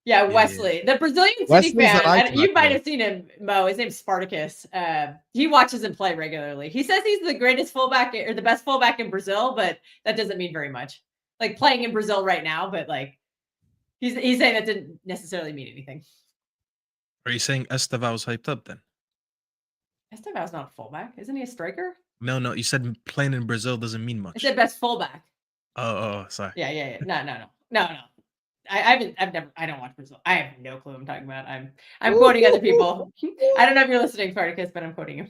Yeah, Yeah, Wesley, the Brazilian City Wesley's fan. an right You back, might though. have seen him, Mo. His name's Spartacus. He watches him play regularly. He says he's the greatest fullback or the best fullback in Brazil, but that doesn't mean very much. Like playing in Brazil right now, but like he's saying that didn't necessarily mean anything. Are you saying Esteval's hyped up then? Esteval's not a fullback, isn't he a striker? No. You said playing in Brazil doesn't mean I much. said best fullback. Oh, sorry. Yeah. No. I don't watch Brazil. I have no clue what I'm talking about. I'm quoting other people. I don't know if you're listening, Spartacus, but I'm quoting him.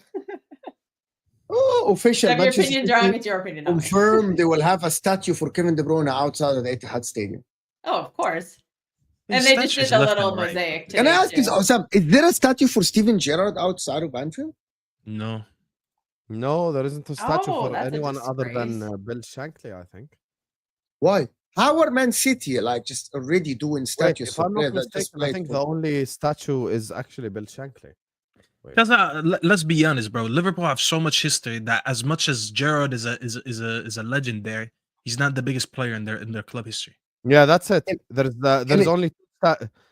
Oh, official. If your Manchester opinion's City wrong, it's your opinion. Not mine. confirmed they will have a statue for Kevin De Bruyne outside of the Etihad Stadium. Oh, of course. His And they just statues did a left little and right. mosaic. Can I today, ask you, too. Sam, is there a statue for Steven Gerrard outside of Anfield? No. No, there isn't a statue Oh, for that's a anyone other than disgrace. Bill Shankly, I think. Why? How are Man City like just already doing Wait, statues if for I'm not players that just mistaken, I played think for- the only statue is actually Bill Shankly. Because let's be honest, bro. Liverpool have so much history that as much as Gerrard is a legend there, he's not the biggest player in their club history. Yeah, that's it. Can- There's it- only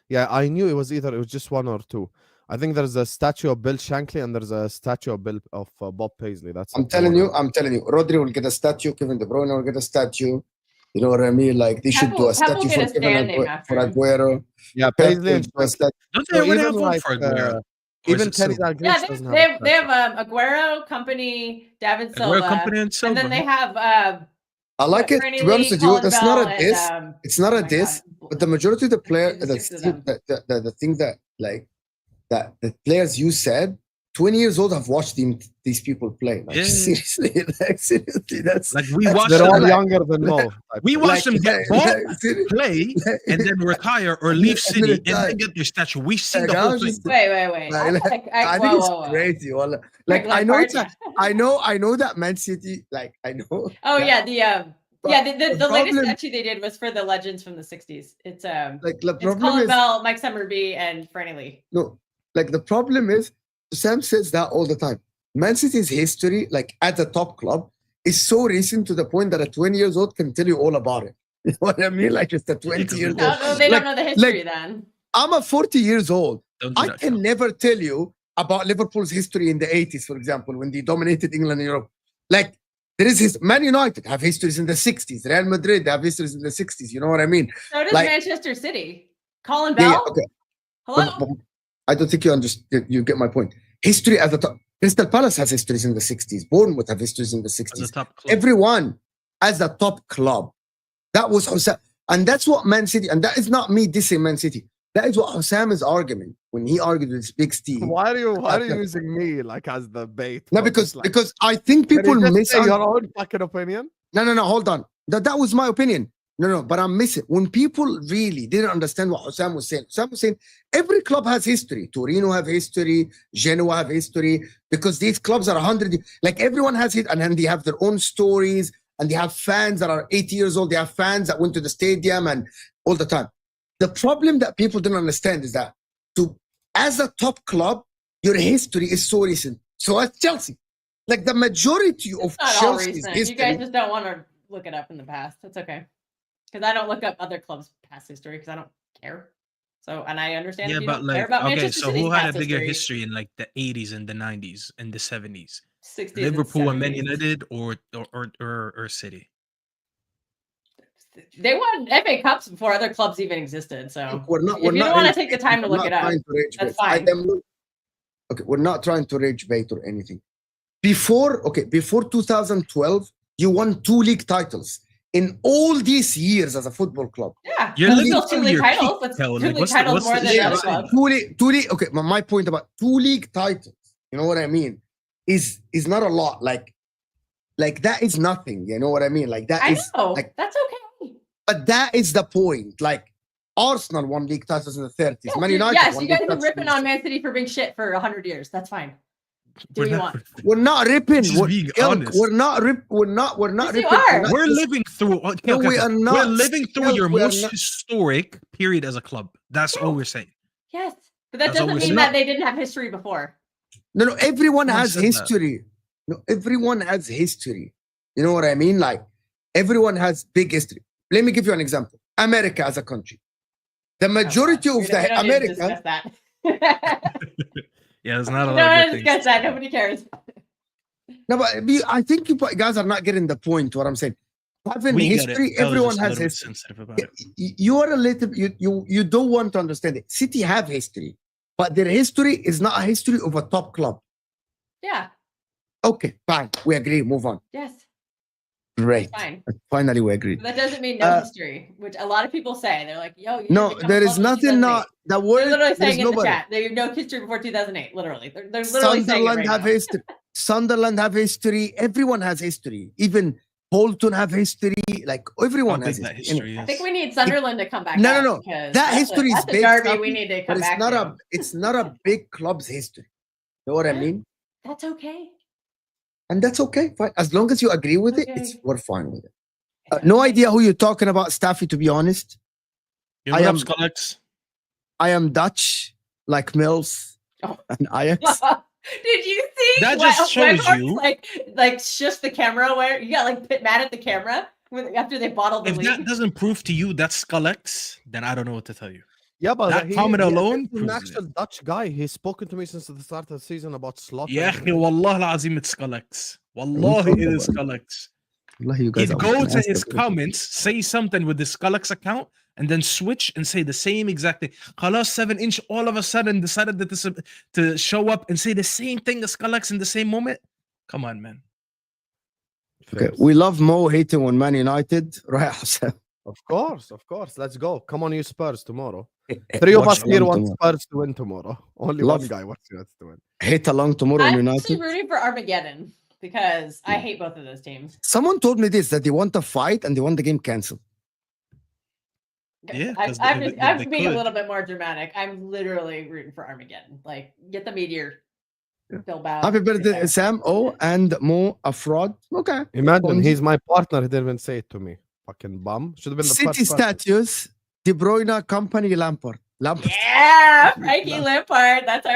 yeah, I knew it was just one or two. I think there's a statue of Bill Shankly and there's a statue of Bob Paisley. That's I'm it. telling you, Rodri will get a statue, Kevin De Bruyne will get a statue. You know what I mean? Like they should do a Pep will statue get for a stand Kevin name after for him. Aguero. Yeah, Pep Paisley will and do a statue. Don't So they already even have one like, for Aguero? Or is even it Kenny Silva? Dalglish Yeah, doesn't they have a have Aguero, Company, David Silva, Aguero, Company, and Silva. and then they have I like it. Granny To be honest Lee, with you, Colin that's Bell, not a and, diss. It's not oh a my diss. God. But the majority of the player, There's the 6 of them. thing that the players you said 20 years old, I've watched these people play. Like, Yeah. seriously, like, seriously, that's Like we that's- watched They're them, all like- younger than Mo. we watched them get bought, seriously, play, and then retire or leave City and then get their statue. We've seen the Like, I whole was thing. just- Wait. Like, I think it's crazy. Wallah. Like, I know it's I know that Man City, like, I know. Oh that- yeah, but the latest problem- statue they did was for the legends from the 60s. It's like the it's problem Colin is Bell, Mike Summerby, and Franny Lee. no, like the problem is Sam says that all the time. Man City's history, like at the top club, is so recent to the point that a 20 years old can tell you all about it. You know what I mean? Like just a 20 years old. No, they Like- don't know the history like- then. I'm a 40 years old. Don't do I that, can Phil. never tell you about Liverpool's history in the 80s, for example, when they dominated England and Europe. Like there is his Man United have histories in the 60s. Real Madrid have histories in the 60s. You know what I mean? So does like- Manchester City. Colin Yeah, Bell. yeah, okay. Hello. But I don't think you understand. You get my point. History at the top. Crystal Palace has histories in the 60s. Bournemouth have histories in the As a 60s. top club. Everyone as a top club. That was Hussam. And that's what Man City, and that is not me dissing Man City. That is what Hussam is arguing when he argued with Big Steve. Why are you using me like as the bait? No, for because this, like, because I think can you people just miss say your own fucking opinion. No, hold on. That was my opinion. No, but I'm missing. When people really didn't understand what Hussam was saying every club has history. Torino have history, Genoa have history, because these clubs are 100, like everyone has it, and then they have their own stories, and they have fans that are 80 years old. They have fans that went to the stadium and all the time. The problem that people don't understand is that as a top club, your history is so recent. So as Chelsea, like the majority of It's not all Chelsea's recent. history. You guys just don't want to look it up in the past. That's okay. Because I don't look up other clubs' past history because I don't care. So, and I understand Yeah, if you but don't care like, about okay, Manchester so City's who had a past bigger history in like the 80s and the 90s and the 70s? 60s Liverpool and Man 70s. United or City? They won FA Cups before other clubs even existed. So We're not, if you don't want to take the time to we're look not it up, trying to rage that's bait. fine. Okay, we're not trying to rage bait or anything. Before 2012, you won 2 league titles in all these years as a football club. yeah, You're that's living still 2 through league your titles. peak, That's Kel. 2 Like, league what's the- titles what's more the than issue? other Yeah, clubs. 2 league. Okay, my point about 2 league titles. You know what I mean? Is not a lot. Like that is nothing. You know what I mean? Like that I is. know. Like, That's okay. but that is the point. Like Arsenal won league titles in the 30s. Yes, Man United. won you guys league have been titles in ripping the on Man City for being shit for 100 years. That's fine. Do We're what you not- want. We're not ripping. Just We're, being Elk, honest. we're not ripping. Yes, you ripping. are. not We're just- living through. Okay, No, okay, we okay. are not. We're living through Elk, your we are most not- historic period as a club. That's all Yeah. we're saying. Yes, but that That's doesn't always mean not- that they didn't have history before. No, everyone No one has said that. history. No, everyone has history. You know what I mean? Like everyone has big history. Let me give you an example. America as a country. The majority Oh, of we don't need to America. discuss that. Yeah, there's not a We lot don't of want good to things. discuss that. Nobody cares. No, but I think you guys are not getting the point. What I'm saying. Having We get history, it. I was everyone just a has little bit history. sensitive about it. You are a little. You don't want to understand it. City have history, but their history is not a history of a top club. Yeah. Okay, fine. We agree. Move on. Yes. Great. Fine. Finally, we agree. But that doesn't mean no history, which a lot of people say. They're like, "Yo, you No, didn't become a there is club in nothing. 2008." Not the They're word. literally There's saying in the nobody. chat. They have no history before 2008. Literally, they're literally saying it Sunderland right have now. history. Sunderland have history. Everyone has history. Even Bolton have history. Like everyone How has big that history. history I is. think we need Sunderland to come back. No, up no. because That that's history is that's a big. derby Safi, we need to but come it's back not to. a. It's not a big club's history. You know what I Yeah. mean? That's okay. And that's okay. Fine. As long as you agree with it, Okay. we're fine with it. No idea who you're talking about, Staffy. To be honest, You I know am- Skullex? I am Dutch, like Mills Oh. and Ajax. Did you see That just shows Weghorst, you- like shush the camera where you got like mad at the camera after they bottled the If lead? that doesn't prove to you that's Skullex, then I don't know what to tell you. Yeah, but That comment alone he's an proves actual Dutch guy. He's spoken to me since the start of the season about slot. يا أخي والله العظيم it's Skullex. والله it is Skullex. Wallahi, you guys He'd are go to nasty. his comments, say something with the Skullex account, and then switch and say the same exact thing. Khalas 7-inch all of a sudden decided that this to show up and say the same thing as Skullex in the same moment. Come on, man. Okay, we love Mo hating on Man United, right? Hassan? Of course. Let's go. Come on, you Spurs tomorrow. Three of Watch us here along want tomorrow. Spurs to win tomorrow. Only Love. one guy wants United to win. Hate along tomorrow on I'm United. actually rooting for Armageddon because I hate both of those teams. Someone told me this, that they want a fight and they want the game cancelled. Yeah, I'm 'cause I'm being a could. little bit more dramatic. I'm literally rooting for Armageddon. Like, get the meteor. Bilbao. Happy birthday, Get Sam. Oh, and Mo, a fraud. Okay. Imagine Fonzie. he's my partner. He didn't even say it to me. Fucking bum. Should have been the City first person. status, De Bruyne, company, Lampard. Lampard. Yeah, Frankie Lampard. That's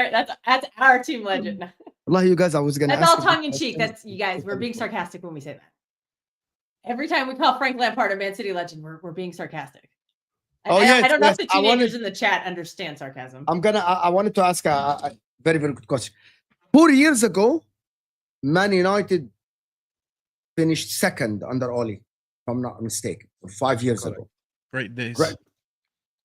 our team legend. Allah, you guys, I was going to That's ask all you tongue in cheek. That's you guys. We're being sarcastic when we say that. Every time we call Frank Lampard a Man City legend, we're being sarcastic. Oh, I yes, don't know yes. if the I teenagers wanted- in the chat understand sarcasm. I wanted to ask a very, very good question. 4 years ago, Man United finished second under Oli, if I'm not mistaken. 5 years Correct. ago. Great days.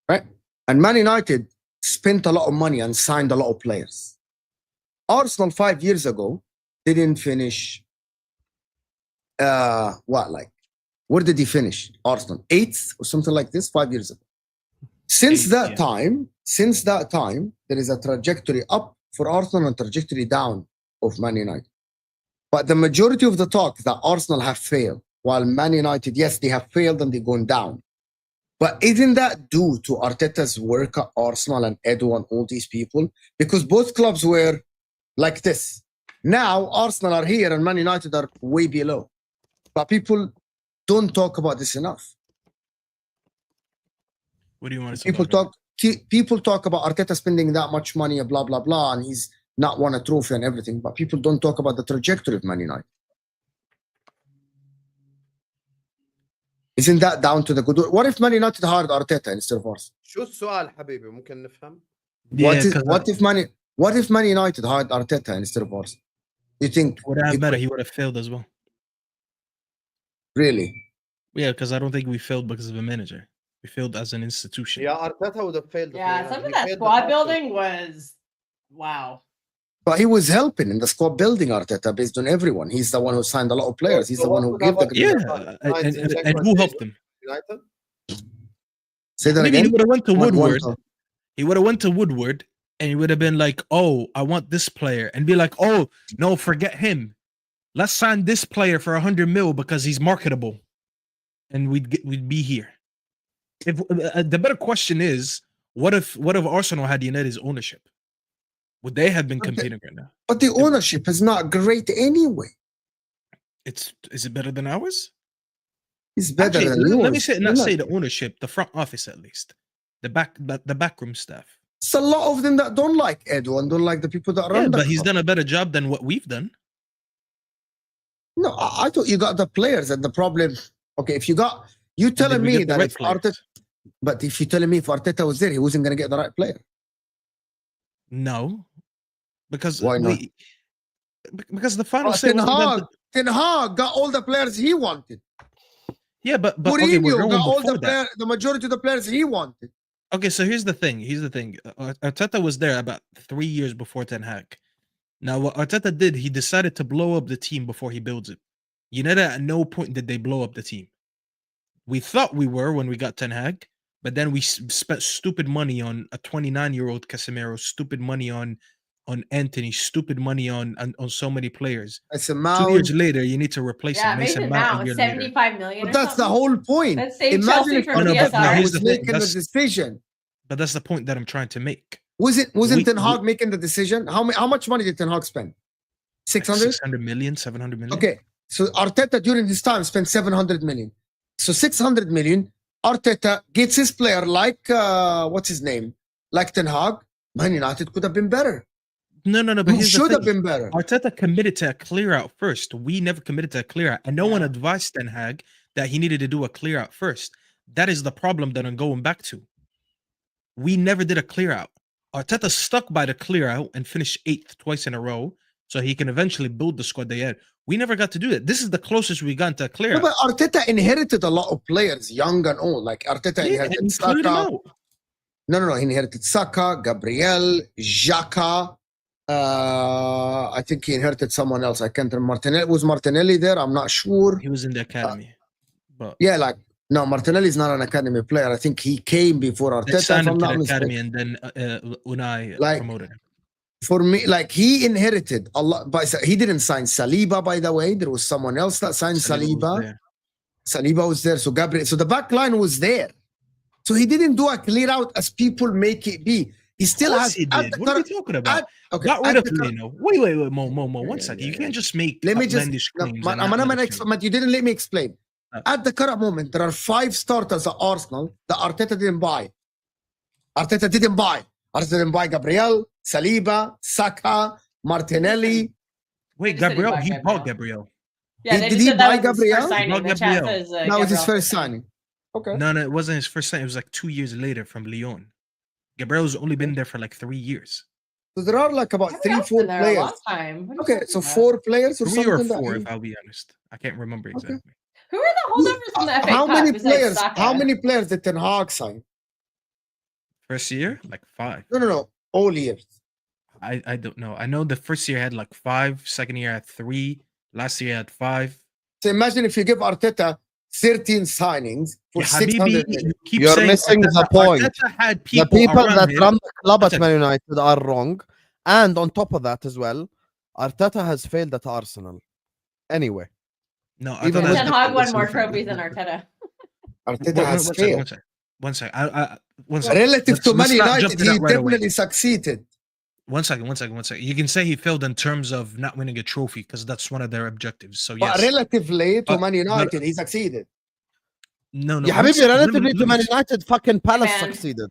Right? And Man United spent a lot of money and signed a lot of players. Arsenal 5 years ago didn't finish. Where did he finish? Arsenal 8th or something like this 5 years ago. Since that time, there is a trajectory up for Arsenal and trajectory down of Man United. But the majority of the talk that Arsenal have failed, while Man United, yes, they have failed and they're going down. But isn't that due to Arteta's work at Arsenal and Edu and all these people? Because both clubs were like this. Now Arsenal are here and Man United are way below. But people don't talk about this enough. What do you want to say? People talk about Arteta spending that much money, blah, blah, blah, and he's not won a trophy and everything. But people don't talk about the trajectory of Man United. Isn't that down to the good? What if Man United hired Arteta instead of Arsenal? شو السؤال حبيبي ممكن نفهم؟ What if Man United hired Arteta instead of Arsenal? You think Would have better? He would have failed as well. really? Yeah, because I don't think we failed because of a manager. We failed as an institution. Yeah, Arteta would have failed. Yeah, some of that squad building was wow. But he was helping in the squad building, Arteta, based on everyone. He's the one who signed a lot of players. He's the one who gave the And who helped him? United? Say that Maybe again. he would have went to Woodward. One- He would have went to Woodward and he would have been like, "Oh, I want this player," and be like, "Oh, no, forget him. Let's sign this player for 100 mil because he's marketable," and we'd be here. If the better question is, what if Arsenal had United's ownership? Would they have been competing right now? But the ownership is not great anyway. Is it better than ours? It's better Actually, than yours. let me say the ownership, the front office at least, the backroom staff. It's a lot of them that don't like Edu and don't like the people that run. Yeah, the but he's club. done a better job than what we've done. No, I thought you got the players and the problem. Okay, if you telling we me get the that right if Arteta, but if you telling me if Arteta was there, he wasn't going to get the right player. No, because Why not? Because the final say Ten Hag got all the players he wanted. Yeah, but okay, we're going got all before that. the majority of the players he wanted. Okay, so here's the thing. Arteta was there about 3 years before Ten Hag. Now, what Arteta did, he decided to blow up the team before he builds it. United, at no point did they blow up the team. We thought we were when we got Ten Hag, but then we spent stupid money on a 29-year-old Casemiro, stupid money on Anthony, stupid money on so many players. It's a 2 years later, you need to replace him. Mason Mount, 75 million. But that's the whole point. Let's save Imagine Chelsea if from Arteta PSR. was making the decision. But that's the point that I'm trying to make. Wasn't Ten Hag making the decision? How much money did Ten Hag spend? 600? 600 million, 700 million. Okay, so Arteta during his time spent 700 million. So 600 million, Arteta gets his player like, what's his name? Like Ten Hag. Man United could have been better. No, but Who should have been better? Arteta committed to a clear out first. We never committed to a clear out. And no one advised Ten Hag that he needed to do a clear out first. That is the problem that I'm going back to. We never did a clear out. Arteta stuck by the clear out and finished 8th twice in a row so he can eventually build the squad they had. We never got to do that. This is the closest we got to a clear out. But Arteta inherited a lot of players, young and old. Like Arteta inherited Saka. No. He inherited Saka, Gabriel, Xhaka. I think he inherited someone else. I can't remember. Was Martinelli there? I'm not sure. He was in the academy. But yeah, like No, Martinelli is not an academy player. I think he came before They Arteta. signed If him I'm to not the mistaken. academy, and then Unai Like, promoted him. For me, like he inherited a lot. But he didn't sign Saliba, by the way. There was someone else that signed Saliba. Saliba was there. So Gabriel. So the back line was there. So he didn't do a clear out as people make it be. He still has. He did. What are we talking about? Okay, Got rid of Leno. Wait, Mo. 1 second. You can't just make let me just. outlandish claims. But you didn't let me explain. Uh. At the current moment, there are 5 starters at Arsenal that Arteta didn't buy. Arteta didn't buy Gabriel, Saliba, Saka, Martinelli. Wait, Gabriel. He bought Gabriel. Yeah, Did he buy Gabriel? That was his first signing. Okay. No, it wasn't his first signing. It was like 2 years later from Lyon. Gabriel's only been there for like 3 years. So there are like about 3-4 players. Okay, so 4 players or 3 or something. 4, if I'll be honest. I can't remember exactly. Who are the holdovers in the FA How Cup many besides players? Saka? How many players did Ten Hag sign? First year, like 5. No. All years. I don't know. I know the first year had like 5. Second year had 3. Last year had 5. So imagine if you give Arteta 13 signings for Yeah, 600 Habibi, million. You're missing the point. Arteta had The people people around that him. run the club at Listen. Man United are wrong. And on top of that as well, Arteta has failed at Arsenal. Anyway. No, Even Arteta with Ten has- Hag won more trophies than Arteta. Arteta has failed. One second. One second. Relative to Man let's not jump United, to that he right away. definitely succeeded. One second. You can say he failed in terms of not winning a trophy because that's one of their objectives. So But yes. relatively to But- Man United, he succeeded. No. Yeah, Habibi, relatively let to me- Man United, fucking Palace Man. succeeded.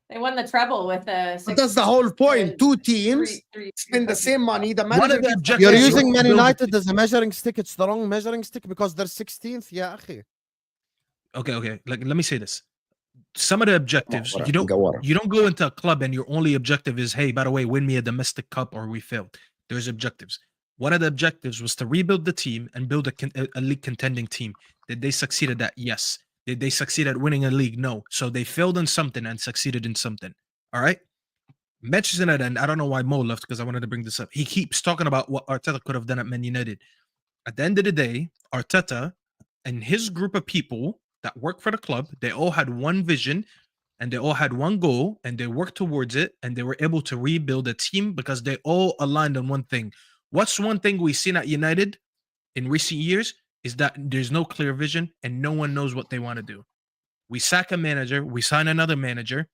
They won the treble with a. But that's the whole point. 2 teams three spend the same money. The One of manager the gets objectives- You're Yes, using Man build it. United as a measuring stick. It's the wrong measuring stick because they're 16th. Yeah, akhi. Okay. Like, let me say this. Some of the objectives, Water, you don't go water. go into a club and your only objective is, hey, by the way, win me a domestic cup or we failed. There's objectives. One of the objectives was to rebuild the team and build a league contending team. Did they succeed at that? Yes. Did they succeed at winning a league? No. So they failed in something and succeeded in something. All right. Manchester United, and I don't know why Mo left because I wanted to bring this up. He keeps talking about what Arteta could have done at Man United. At the end of the day, Arteta and his group of people that work for the club, they all had one vision and they all had one goal and they worked towards it and they were able to rebuild a team because they all aligned on one thing. What's one thing we've seen at United in recent years is that there's no clear vision and no one knows what they want to do. We sack a manager, we sign another manager.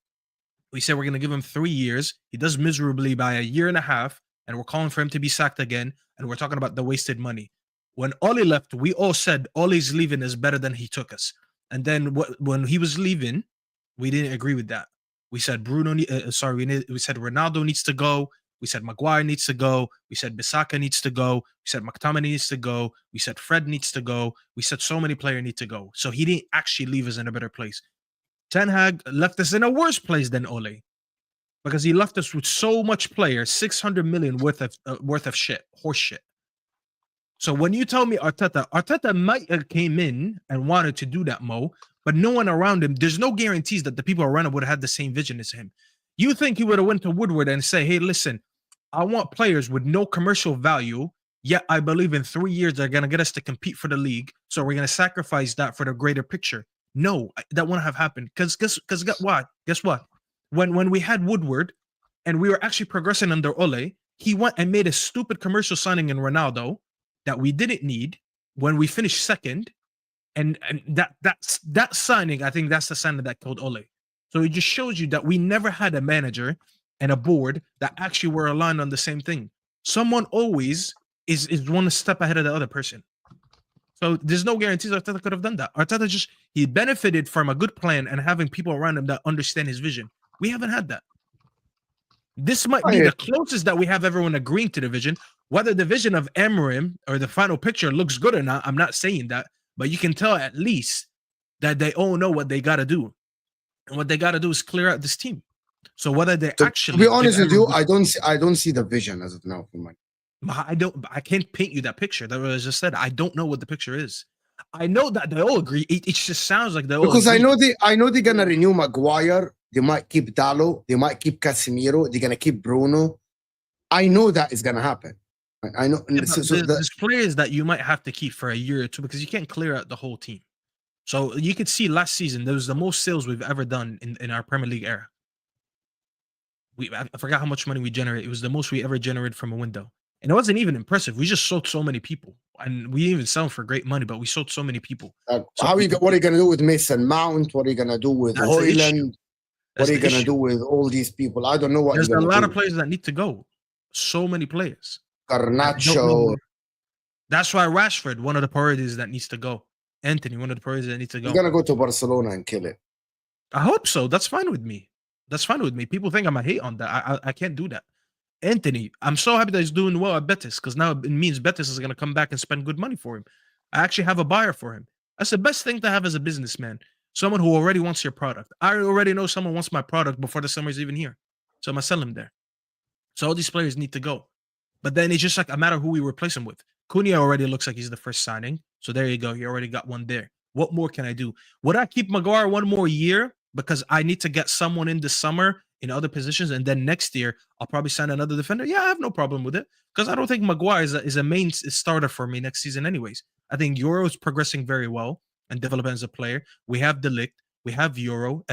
We say we're going to give him 3 years. He does miserably by a year and a half, and we're calling for him to be sacked again. And we're talking about the wasted money. When Oli left, we all said Oli's leaving is better than he took us. And then when he was leaving, we didn't agree with that. We said we said Ronaldo needs to go. We said Maguire needs to go. We said Bissaka needs to go. We said McTominay needs to go. We said Fred needs to go. We said so many players need to go. So he didn't actually leave us in a better place. Ten Hag left us in a worse place than Ole because he left us with so much players, 600 million worth of shit, horse shit. So when you tell me Arteta might have came in and wanted to do that, Mo, but no one around him, there's no guarantees that the people around him would have had the same vision as him. You think he would have went to Woodward and say, hey, listen, I want players with no commercial value, yet I believe in 3 years they're going to get us to compete for the league, so we're going to sacrifice that for the greater picture. No, that wouldn't have happened. Because guess what? When we had Woodward and we were actually progressing under Ole, he went and made a stupid commercial signing in Ronaldo that we didn't need when we finished second. And that signing, I think that's the signing that killed Ole. So it just shows you that we never had a manager and a board that actually were aligned on the same thing. Someone always is one step ahead of the other person. So there's no guarantees Arteta could have done that. Arteta he benefited from a good plan and having people around him that understand his vision. We haven't had that. This might be the closest that we have everyone agreeing to the vision. Whether the vision of Amorim or the final picture looks good or not, I'm not saying that. But you can tell at least that they all know what they got to do. And what they got to do is clear out this team. So whether they actually... To be honest with you, I don't see the vision as of now for my... I can't paint you that picture. That was just said. I don't know what the picture is. I know that they all agree. It just sounds like they all because agree. I know they're gonna renew Maguire. They might keep Dallo. They might keep Casemiro. They're gonna keep Bruno. I know that is gonna happen. I know. Yeah, there's players that you might have to keep for a year or two because you can't clear out the whole team. So you could see last season there was the most sales we've ever done in our Premier League era. I forgot how much money we generated. It was the most we ever generated from a window. And it wasn't even impressive. We just sold so many people. And we didn't even sell them for great money, but we sold so many people. So what are you going to do with Mason Mount? What are you going to do with Højlund? What are you going to do with all these people? I don't know what There's you're a going to do. lot of players that need to go. So many players. Garnacho. That's why Rashford, one of the priorities that needs to go. Anthony, one of the priorities that needs to go. You're going to go to Barcelona and kill it. I hope so. That's fine with me. That's fine with me. People think I'm a hate on that. I can't do that. Anthony, I'm so happy that he's doing well at Betis because now it means Betis is going to come back and spend good money for him. I actually have a buyer for him. That's the best thing to have as a businessman. Someone who already wants your product. I already know someone wants my product before the summer's even here. So I'm going to sell him there. So all these players need to go. But then it's just like a matter of who we replace him with. Cunha already looks like he's the first signing. So there you go. You already got one there. What more can I do? Would I keep Maguire one more year? Because I need to get someone in the summer in other positions, and then next year I'll probably sign another defender. Yeah, I have no problem with it because I don't think Maguire is a main starter for me next season anyways. I think Euro is progressing very well and developing as a player. We have De Ligt, we have Euro,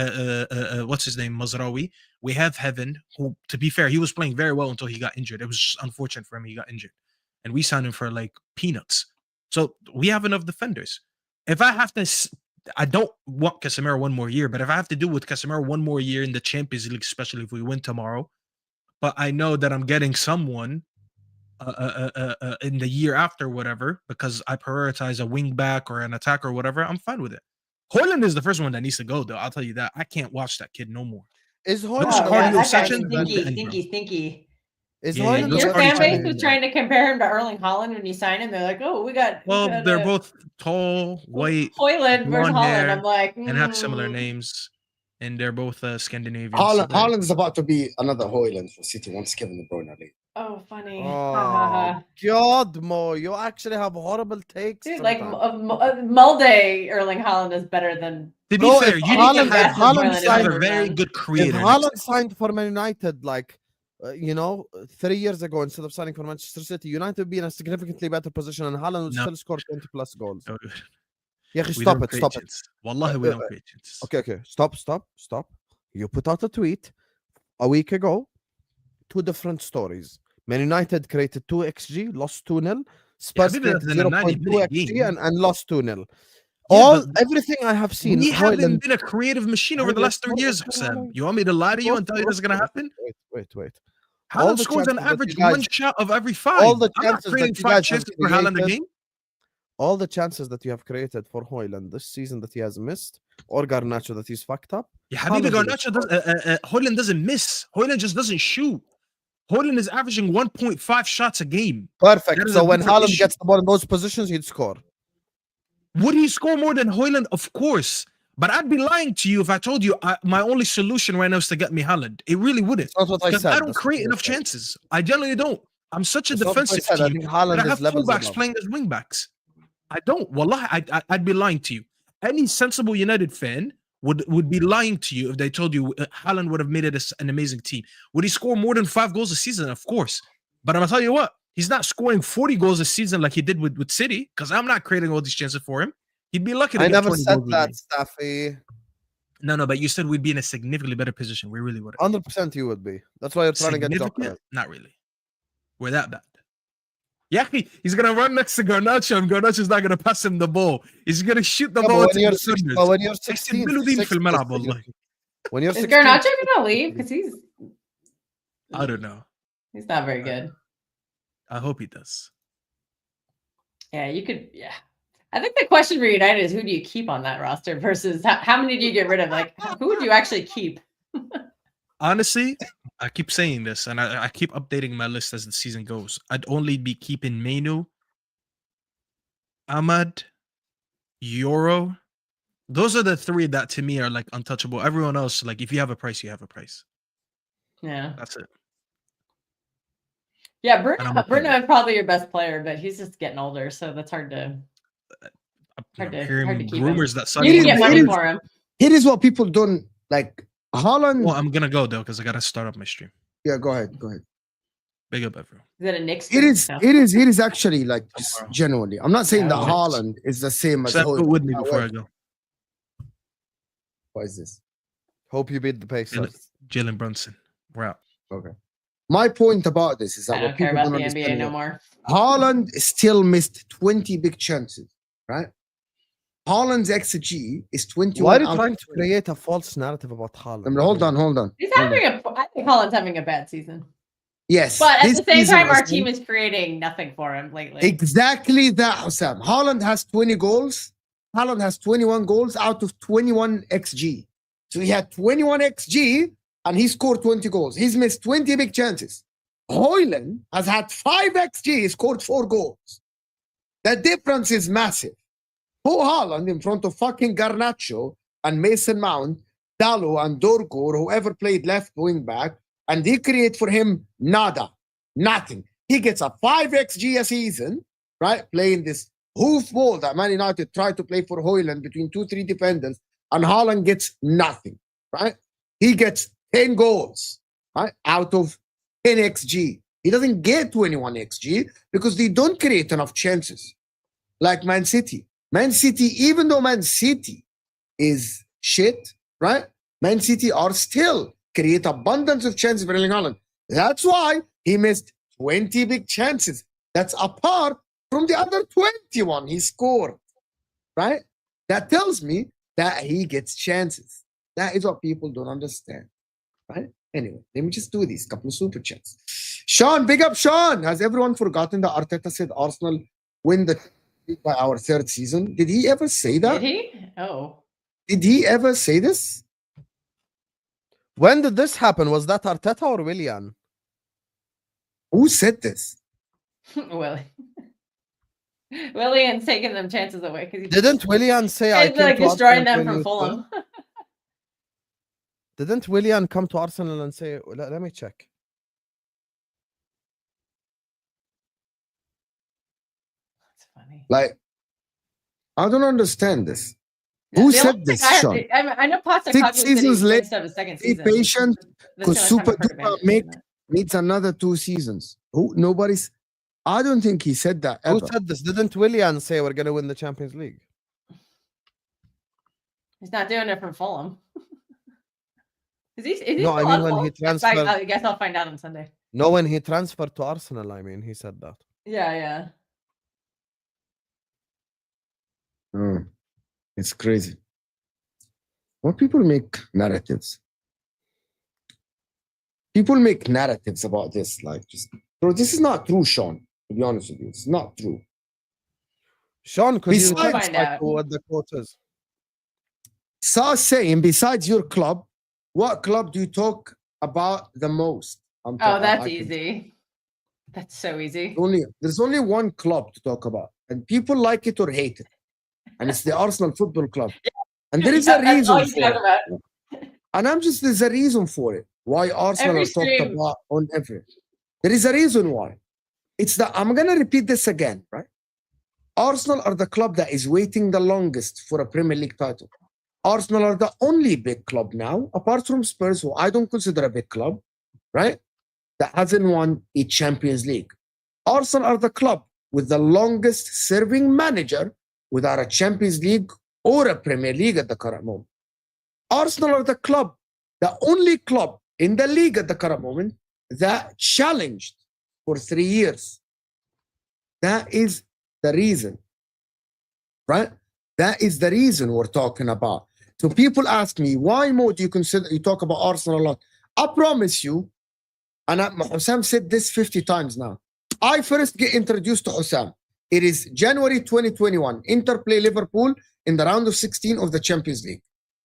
what's his name, Mazraoui. We have Heaven, who, to be fair, he was playing very well until he got injured. It was just unfortunate for him he got injured, and we signed him for like peanuts. So we have enough defenders. If I have to, I don't want Casemiro one more year, but if I have to do with Casemiro one more year in the Champions League, especially if we win tomorrow, but I know that I'm getting someone in the year after, whatever, because I prioritize a wing back or an attacker or whatever, I'm fine with it. Højlund is the first one that needs to go, though. I'll tell you that. I can't watch that kid no more. Is Højlund cardio that guy's session? stinky. Is Yeah, Højlund Your cardio fan base session. was trying to compare him to Erling Haaland when you signed him. They're like, "Oh, we got." Well, they're both tall, white, Højlund versus blonde hair, Haaland. I'm like, and have similar names, and they're both Scandinavian. Haaland is about to be another Højlund for City once Kevin De Bruyne leaves. Oh, funny. Oh, God, Mo, you actually have horrible takes. Dude, like sometimes. Mulday, Erling Haaland is better than. To be Bro, fair, if you need Haaland- to have, if Haaland have signed- a very good If creator. Haaland signed for Man United, like, 3 years ago, instead of signing for Manchester City, United would be in a significantly better position, and Haaland would No. still score 20 plus goals. No, Yeah, we stop don't it, create stop it. chance. Wallahi, we don't create chance. Okay, stop. You put out a tweet a week ago, 2 different stories. Man United created 2 XG, lost 2-0. Spurs maybe created that's in a 0.2 90-minute XG game. and lost 2-0. Yeah, but Everything I have seen, We haven't Højlund- been a creative machine over the last 3 years, Sam. You want me to lie to you and tell you this is going to happen? Wait. Haaland the scores on chances that average you guys- 1 shot of every 5. all the I'm not chances creating that you 5 guys have chances for Haaland a created- game. all the chances that you have created for Højlund this season that he has missed, or Garnacho that he's fucked up. Yeah, Habibi Haaland Garnacho Højlund doesn't miss. Højlund just doesn't shoot. Højlund is averaging 1.5 shots a game. Perfect. That is So a when different Haaland issue. gets the ball in those positions, he'd score. Would he score more than Højlund? Of course. But I'd be lying to you if I told you my only solution right now is to get me Haaland. It really wouldn't. That's what I Because said. I don't That's create what I enough said. chances. I generally don't. I'm such a That's what I defensive said. I team. think But Haaland I have is levels fullbacks above. playing as wingbacks. I don't. Wallahi, I'd be lying to you. Any sensible United fan would be lying to you if they told you Haaland would have made it an amazing team. Would he score more than 5 goals a season? Of course. But I'm going to tell you what. He's not scoring 40 goals a season like he did with City because I'm not creating all these chances for him. He'd be lucky to I get never 20 said goals with that, me. Staffy. No, but you said we'd be in a significantly better position. We really would. 100% you would be. That's why you're trying to get Significant? Gyokeres. Not really. We're that bad. Yeah, he's gonna run next to Garnacho, and Garnacho's not gonna pass him the ball. He's gonna shoot the Yeah, ball but into when you're the 16, defenders. when you're It's 16, Biludin في الملعب والله. when you're Is 16, Garnacho gonna leave? Because I don't know. he's not very good. I hope he does. Yeah, you could. Yeah, I think the question for United is who do you keep on that roster versus how many do you get rid of? Like, who would you actually keep? Honestly, I keep saying this, and I keep updating my list as the season goes. I'd only be keeping Mainu, Ahmad, Euro. Those are the 3 that to me are like untouchable. Everyone else, like if you have a price, you have a price. Yeah, That's it. yeah. And I'm okay Bruno with is probably your best player, but he's just getting older, so that's hard to. I'm to hearing keep rumors that You Sonny can It get is- money it is- for him. Here is what people don't like. Haaland. Well, I'm gonna go though because I gotta start up my stream. Yeah, go ahead. Big up, everyone. Is that a Knicks? It is. No. It is actually like just genuinely. I'm not saying that Yeah. Haaland is the same as Sam, Højlund. put with me before I go. What is this? Hope you beat the Pacers. Jalen Brunson. We're out. Okay. My point about this is that I what don't care people about don't the NBA understand no here, more. Haaland still missed 20 big chances, right? Haaland's XG is 21. Why are you out trying of to 20. create a false narrative about Haaland? I mean, hold on. He's having I think Holland's having a bad season. Yes. But at this the same season, time, our Hussam, team is creating nothing for him lately. exactly that, Hussam. Haaland has 20 goals. Haaland has 21 goals out of 21 XG. So he had 21 XG and he scored 20 goals. He's missed 20 big chances. Højlund has had 5 XG, he scored 4 goals. The difference is massive. Put Haaland in front of fucking Garnacho and Mason Mount, Dalot and Dorgo, or whoever played left wing back, and they create for him nada, nothing. He gets a 5 XG a season, right? Playing this hoofball that Man United tried to play for Højlund between 2-3 defenders, and Haaland gets nothing, right? He gets 10 goals, right? Out of 10 XG. He doesn't get 21 XG because they don't create enough chances. Like Man City. Man City, even though Man City is shit, right? Man City are still create abundance of chances for Erling Haaland. That's why he missed 20 big chances. That's apart from the other 21 he scored, right? That tells me that he gets chances. That is what people don't understand, right? Anyway, let me just do these couple of super chats. Sean, big up Sean. Has everyone forgotten that Arteta said Arsenal win the league by our 3rd season? Did he ever say that? Did he? Oh. Did he ever say this? When did this happen? Was that Arteta or Willian? Who said this? Willie. Willian's taking them chances away because he Didn't Willian say I it's came like to destroying Arsenal them from 20 Fulham. Didn't Willian come to Arsenal and say, let me check. That's funny. Like, I don't understand this. Yeah, Who the said only this, thing Sean? I know Postecoglou 6 said seasons he's later, finished up his second be season. patient, That's because the only Super time I've heard of Duper him saying that. needs another 2 seasons. Nobody's. I don't think he said that Who ever. said this? Didn't Willian say we're going to win the Champions League? He's not doing it from Fulham. Is he No, I still mean on when Fulham? he transferred. I guess I'll find out on Sunday. No, when he transferred to Arsenal, I mean, he said that. Yeah. Oh, it's crazy. What people make narratives. People make narratives about this, like just bro. This is not true, Sean. To be honest with you, it's not true. Sean, could you Besides- text like what the quote is? So saying, besides your club, what club do you talk about the most? Oh, that's easy. That's so easy. There's only one club to talk about, and people like it or hate it, and it's the Arsenal Football Club. And there is a That's all reason you for talk it. about. And there's a reason for it. Why Arsenal Every are talked stream. about on every. There is a reason why. It's that I'm gonna repeat this again, right? Arsenal are the club that is waiting the longest for a Premier League title. Arsenal are the only big club now, apart from Spurs, who I don't consider a big club, right? That hasn't won a Champions League. Arsenal are the club with the longest serving manager without a Champions League or a Premier League at the current moment. Arsenal are the club, the only club in the league at the current moment that challenged for 3 years. That is the reason, right? That is the reason we're talking about. So people ask me, why more do you talk about Arsenal a lot? I promise you, and Hussam said this 50 times now. I first get introduced to Hussam. It is January 2021. Inter play Liverpool in the round of 16 of the Champions League.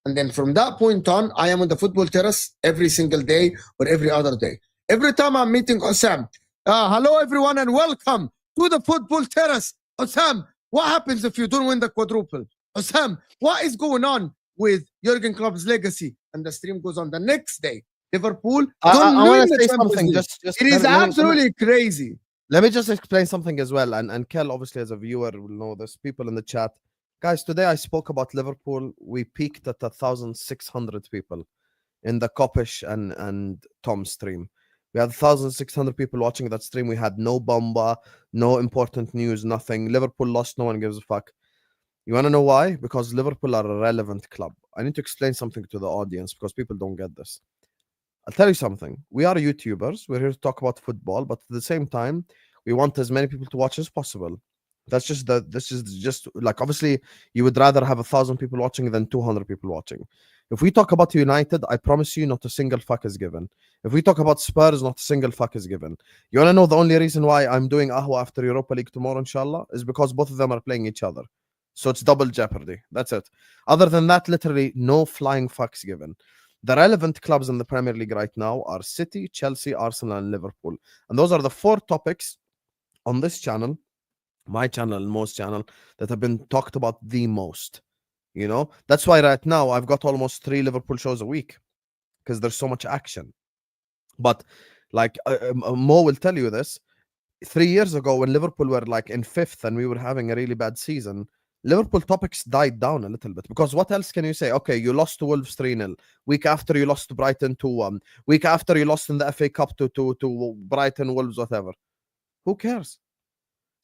And then from that point on, I am on the football terrace every single day or every other day. Every time I'm meeting Hussam, hello everyone and welcome to the football terrace. Hussam, what happens if you don't win the quadruple? Hussam, what is going on with Jurgen Klopp's legacy? And the stream goes on the next day. Liverpool don't I win want the to say Champions something. League. Just It is absolutely crazy. Let me just explain something as well. And Kel, obviously, as a viewer, will know this. People in the chat. Guys, today I spoke about Liverpool. We peaked at 1,600 people in the Kopish and Tom stream. We had 1,600 people watching that stream. We had no bomba, no important news, nothing. Liverpool lost. No one gives a fuck. You want to know why? Because Liverpool are a relevant club. I need to explain something to the audience because people don't get this. I'll tell you something. We are YouTubers. We're here to talk about football, but at the same time, we want as many people to watch as possible. This is just like, obviously you would rather have 1,000 people watching than 200 people watching. If we talk about United, I promise you not a single fuck is given. If we talk about Spurs, not a single fuck is given. You want to know the only reason why I'm doing Ahwa after Europa League tomorrow, inshallah, is because both of them are playing each other. So it's double jeopardy. That's it. Other than that, literally no flying fucks given. The relevant clubs in the Premier League right now are City, Chelsea, Arsenal, and Liverpool. And those are the 4 topics on this channel, my channel and most channel, that have been talked about the most. You know, that's why right now I've got almost 3 Liverpool shows a week because there's so much action. But like Mo will tell you this, 3 years ago when Liverpool were like in 5th and we were having a really bad season, Liverpool topics died down a little bit because what else can you say? Okay, you lost to Wolves 3-0. Week after you lost to Brighton 2-1. Week after you lost in the FA Cup to Brighton, Wolves, whatever. Who cares?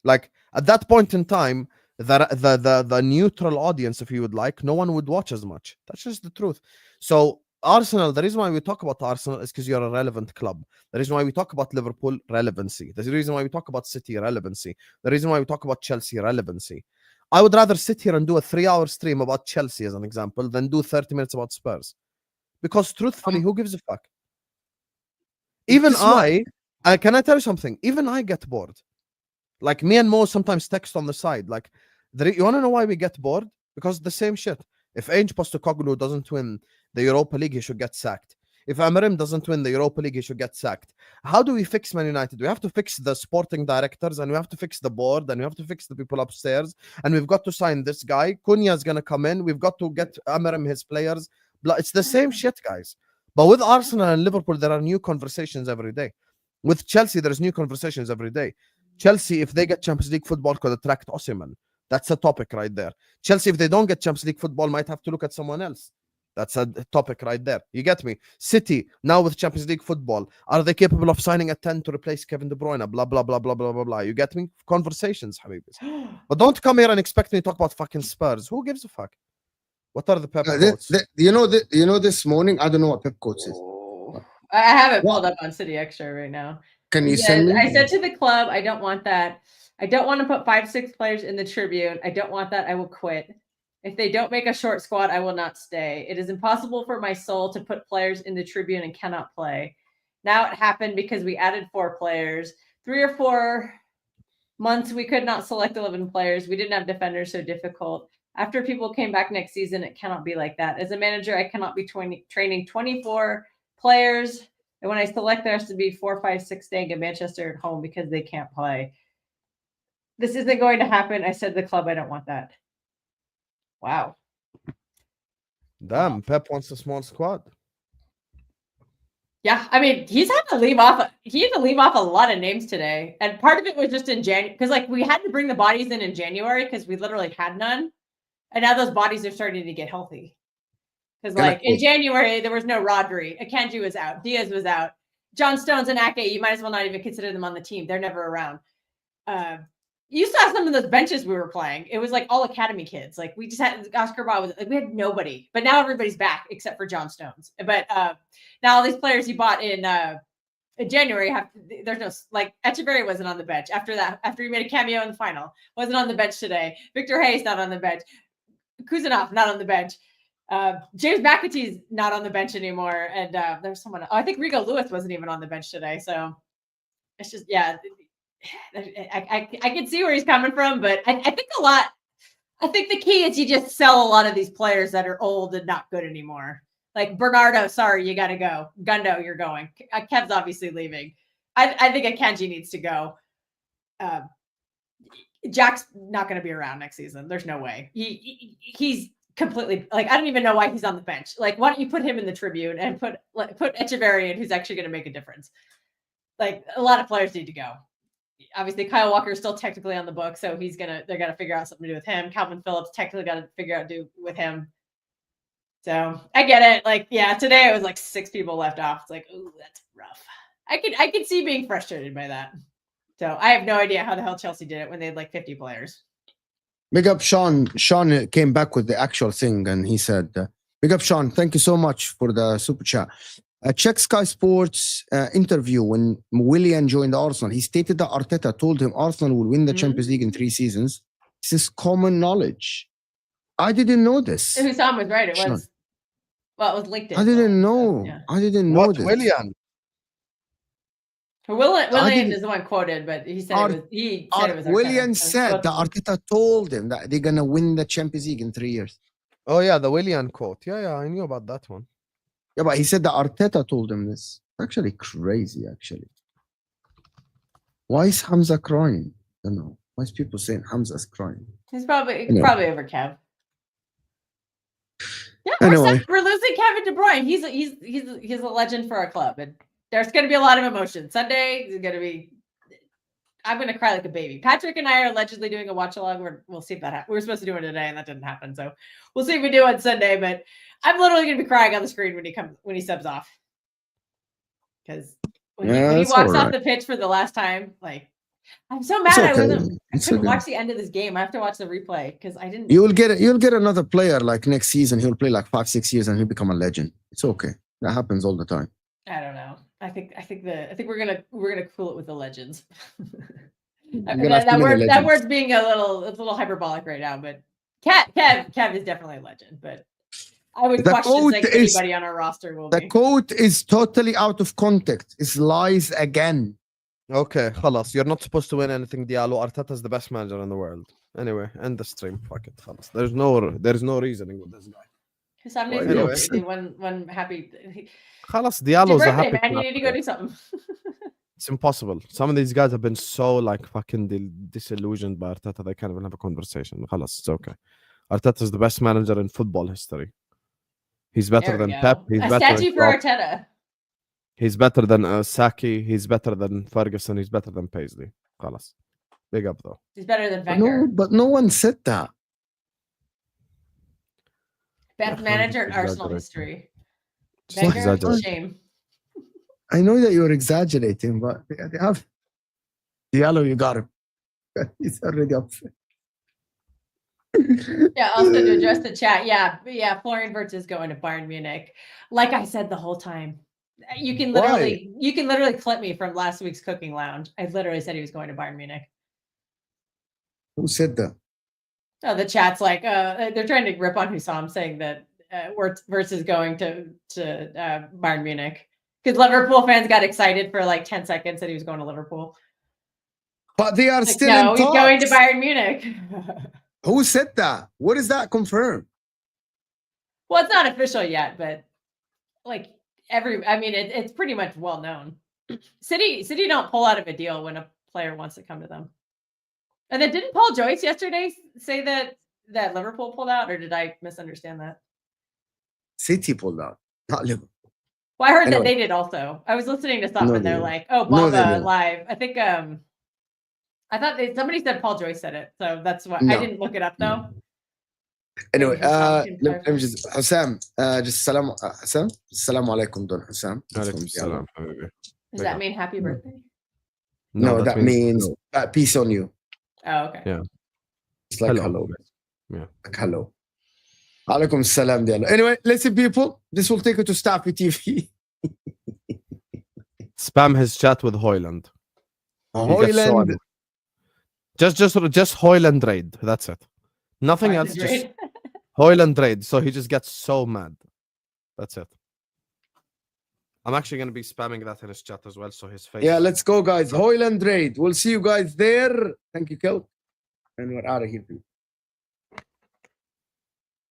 Like at that point in time, the neutral audience, if you would like, no one would watch as much. That's just the truth. So Arsenal, the reason why we talk about Arsenal is because you're a relevant club. The reason why we talk about Liverpool, relevancy. The reason why we talk about City, relevancy. The reason why we talk about Chelsea, relevancy. I would rather sit here and do a 3-hour stream about Chelsea as an example than do 30 minutes about Spurs. Because truthfully, who gives a fuck? Even can I tell you something? Even I get bored. Like me and Mo sometimes text on the side. Like, you want to know why we get bored? Because the same shit. If Ange Postecoglou doesn't win the Europa League, he should get sacked. If Amarim doesn't win the Europa League, he should get sacked. How do we fix Man United? We have to fix the sporting directors, and we have to fix the board, and we have to fix the people upstairs, and we've got to sign this guy. Cunha is going to come in. We've got to get Amarim his players. It's the same shit, guys. But with Arsenal and Liverpool, there are new conversations every day. With Chelsea, there's new conversations every day. Chelsea, if they get Champions League football, could attract Osimhen. That's a topic right there. Chelsea, if they don't get Champions League football, might have to look at someone else. That's a topic right there. You get me? City, now with Champions League football, are they capable of signing a 10 to replace Kevin De Bruyne? Blah, blah, blah, blah, blah, blah, blah. You get me? Conversations, Habibis. But don't come here and expect me to talk about fucking Spurs. Who gives a fuck? What are the Pep quotes? You know, this morning, I don't know what Pep quotes is. I have it pulled up on City Extra right now. Can you send me? I said to the club, I don't want that. I don't want to put 5-6 players in the Tribune. I don't want that. I will quit. If they don't make a short squad, I will not stay. It is impossible for my soul to put players in the Tribune and cannot play. Now it happened because we added 4 players. 3 or 4 months, we could not select 11 players. We didn't have defenders, so difficult. After people came back next season, it cannot be like that. As a manager, I cannot be training 24 players. And when I select, there has to be 4, 5, 6 staying in Manchester at home because they can't play. This isn't going to happen. I said to the club, I don't want that. Wow. Damn, Pep wants a small squad. Yeah, I mean, he had to leave off a lot of names today. And part of it was just in January, because like we had to bring the bodies in January because we literally had none. And now those bodies are starting to get healthy. Because like in January, there was no Rodri. Akanji was out. Diaz was out. John Stones and Ake, you might as well not even consider them on the team. They're never around. You saw some of those benches we were playing. It was like all academy kids. Like we just had Oscar Ba was like we had nobody. But now everybody's back except for John Stones. But now all these players you bought in January there's no like Echeverry wasn't on the bench after that. After he made a cameo in the final, wasn't on the bench today. Victor Hayes not on the bench. Kuzanov not on the bench. James McAtee's not on the bench anymore. And there's someone. I think Rigo Lewis wasn't even on the bench today. So it's just I can see where he's coming from, but I think the key is you just sell a lot of these players that are old and not good anymore. Like Bernardo, sorry, you got to go. Gundo, you're going. Kev's obviously leaving. I think Akanji needs to go. Jack's not going to be around next season. There's no way. He's completely like I don't even know why he's on the bench. Like, why don't you put him in the Tribune and put Echeverry in, who's actually going to make a difference? Like, a lot of players need to go. Obviously, Kyle Walker is still technically on the book, so they're gonna figure out something to do with him. Calvin Phillips technically got to figure out do with him. So I get it. Like, yeah, today it was like 6 people left off. It's like, ooh, that's rough. I could see being frustrated by that. So I have no idea how the hell Chelsea did it when they had like 50 players. Big up Sean. Sean came back with the actual thing, and he said, Big up, Sean. Thank you so much for the super chat. Check Sky Sports interview when Willian joined Arsenal. He stated that Arteta told him Arsenal will win the Champions League in 3 seasons. This is common knowledge. I didn't know this. Hussam was right. It Sean. was. Well, it was LinkedIn. I didn't so, know. yeah. I didn't know What, this. Willian? Willian didn't- is the one quoted, but he said Art- it was. He said it was. Arteta. Willian So said both that of them. Arteta told him that they're gonna win the Champions League in 3 years. Oh yeah, the Willian quote. Yeah, I knew about that one. Yeah, but he said that Arteta told him this. Actually, crazy. Actually, why is Hamza crying? I don't know. Why is people saying Hamza's crying? He's probably Anyway. over Kev. Yeah, Anyway. we're losing Kevin De Bruyne. He's a legend for our club, and there's going to be a lot of emotion. Sunday is going to be. I'm going to cry like a baby. Patrick and I are allegedly doing a watch along. We'll see if that happens. We were supposed to do it today, and that didn't happen. So we'll see if we do on Sunday. But I'm literally going to be crying on the screen when he subs off, because when he that's walks all off right. the pitch for the last time, like I'm so mad. It's okay. I It's couldn't okay. watch the end of this game. I have to watch the replay because I didn't. You'll get another player like next season. He'll play like 5-6 years and he'll become a legend. It's okay. That happens all the time. I don't know. I think we're gonna cool it with the legends. gonna have too many That legends. word's being a little hyperbolic right now, but Kev is definitely a legend. But I would The question quote like is- anybody on our roster will The be. quote is totally out of context. It's lies again. Okay, خلاص. You're not supposed to win anything, Diallo. Arteta's the best manager in the world. Anyway, end the stream. Fuck it. خلاص. There's no reasoning with this guy. Hussam Well, needs to anyway. do one happy. خلاص, It's your Diallo's a birthday, happy man. You need to go player. do something. It's impossible. Some of these guys have been so like fucking disillusioned by Arteta, they can't even have a conversation. خلاص, it's okay. Arteta's the best manager in football history. He's better There we than go. Pep. He's A better statue than for Klopp. Arteta. He's better than Saki. He's better than Ferguson. He's better than Paisley. خلاص. Big up though. He's better than But no, Wenger. but no one said that. Best Yeah, manager in Arsenal exaggerating. history. Just not Wenger, exaggerating. shame. I know that you're exaggerating, but they have Diallo, you got him. He's already upset. Yeah, also to address the chat. Yeah, Florian Wirtz is going to Bayern Munich. Like I said the whole time. You can literally clip me from last week's cooking lounge. I literally said he was going to Bayern Munich. Who said that? Oh, the chat's like they're trying to rip on Hussam saying that Wirtz is going to Bayern Munich. Because Liverpool fans got excited for like 10 seconds that he was going to Liverpool. But they are Like, still no, in he's going to talks. Bayern Munich. Who said that? What is that confirmed? Well, it's not official yet, but like it's pretty much well known. City don't pull out of a deal when a player wants to come to them. And then didn't Paul Joyce yesterday say that Liverpool pulled out, or did I misunderstand that? City pulled out, not Liverpool. Well, I heard that Anyway. they did also. I was listening to something No, and they they're didn't. like, "Oh, No, they Bamba didn't. live." I think I thought somebody said Paul Joyce said it, so that's what I No. didn't look it up though. Anyway, Maybe Hussam can let me clarify. just Hussam, just salam Hussam, assalamu alaikum, Don Hussam. That's from Alaikum Diallo. salam, habibi. Does Big that up. mean happy birthday? No, that means peace on you. Oh, okay. Yeah. It's like hello. Yeah. Like hello. Alaikum salam, Diallo. Anyway, listen, people, this will take you to Staffy TV. Spam his chat with Hoyland. He gets so Hoyland. annoyed. Just Hoyland raid. That's it. Nothing Fine, else. great. Just Hoyland raid. So he just gets so mad. That's it. I'm actually going to be spamming that in his chat as well. So his face. Yeah, let's go, guys. Hoyland raid. We'll see you guys there. Thank you, Kel. And we're out of here, people.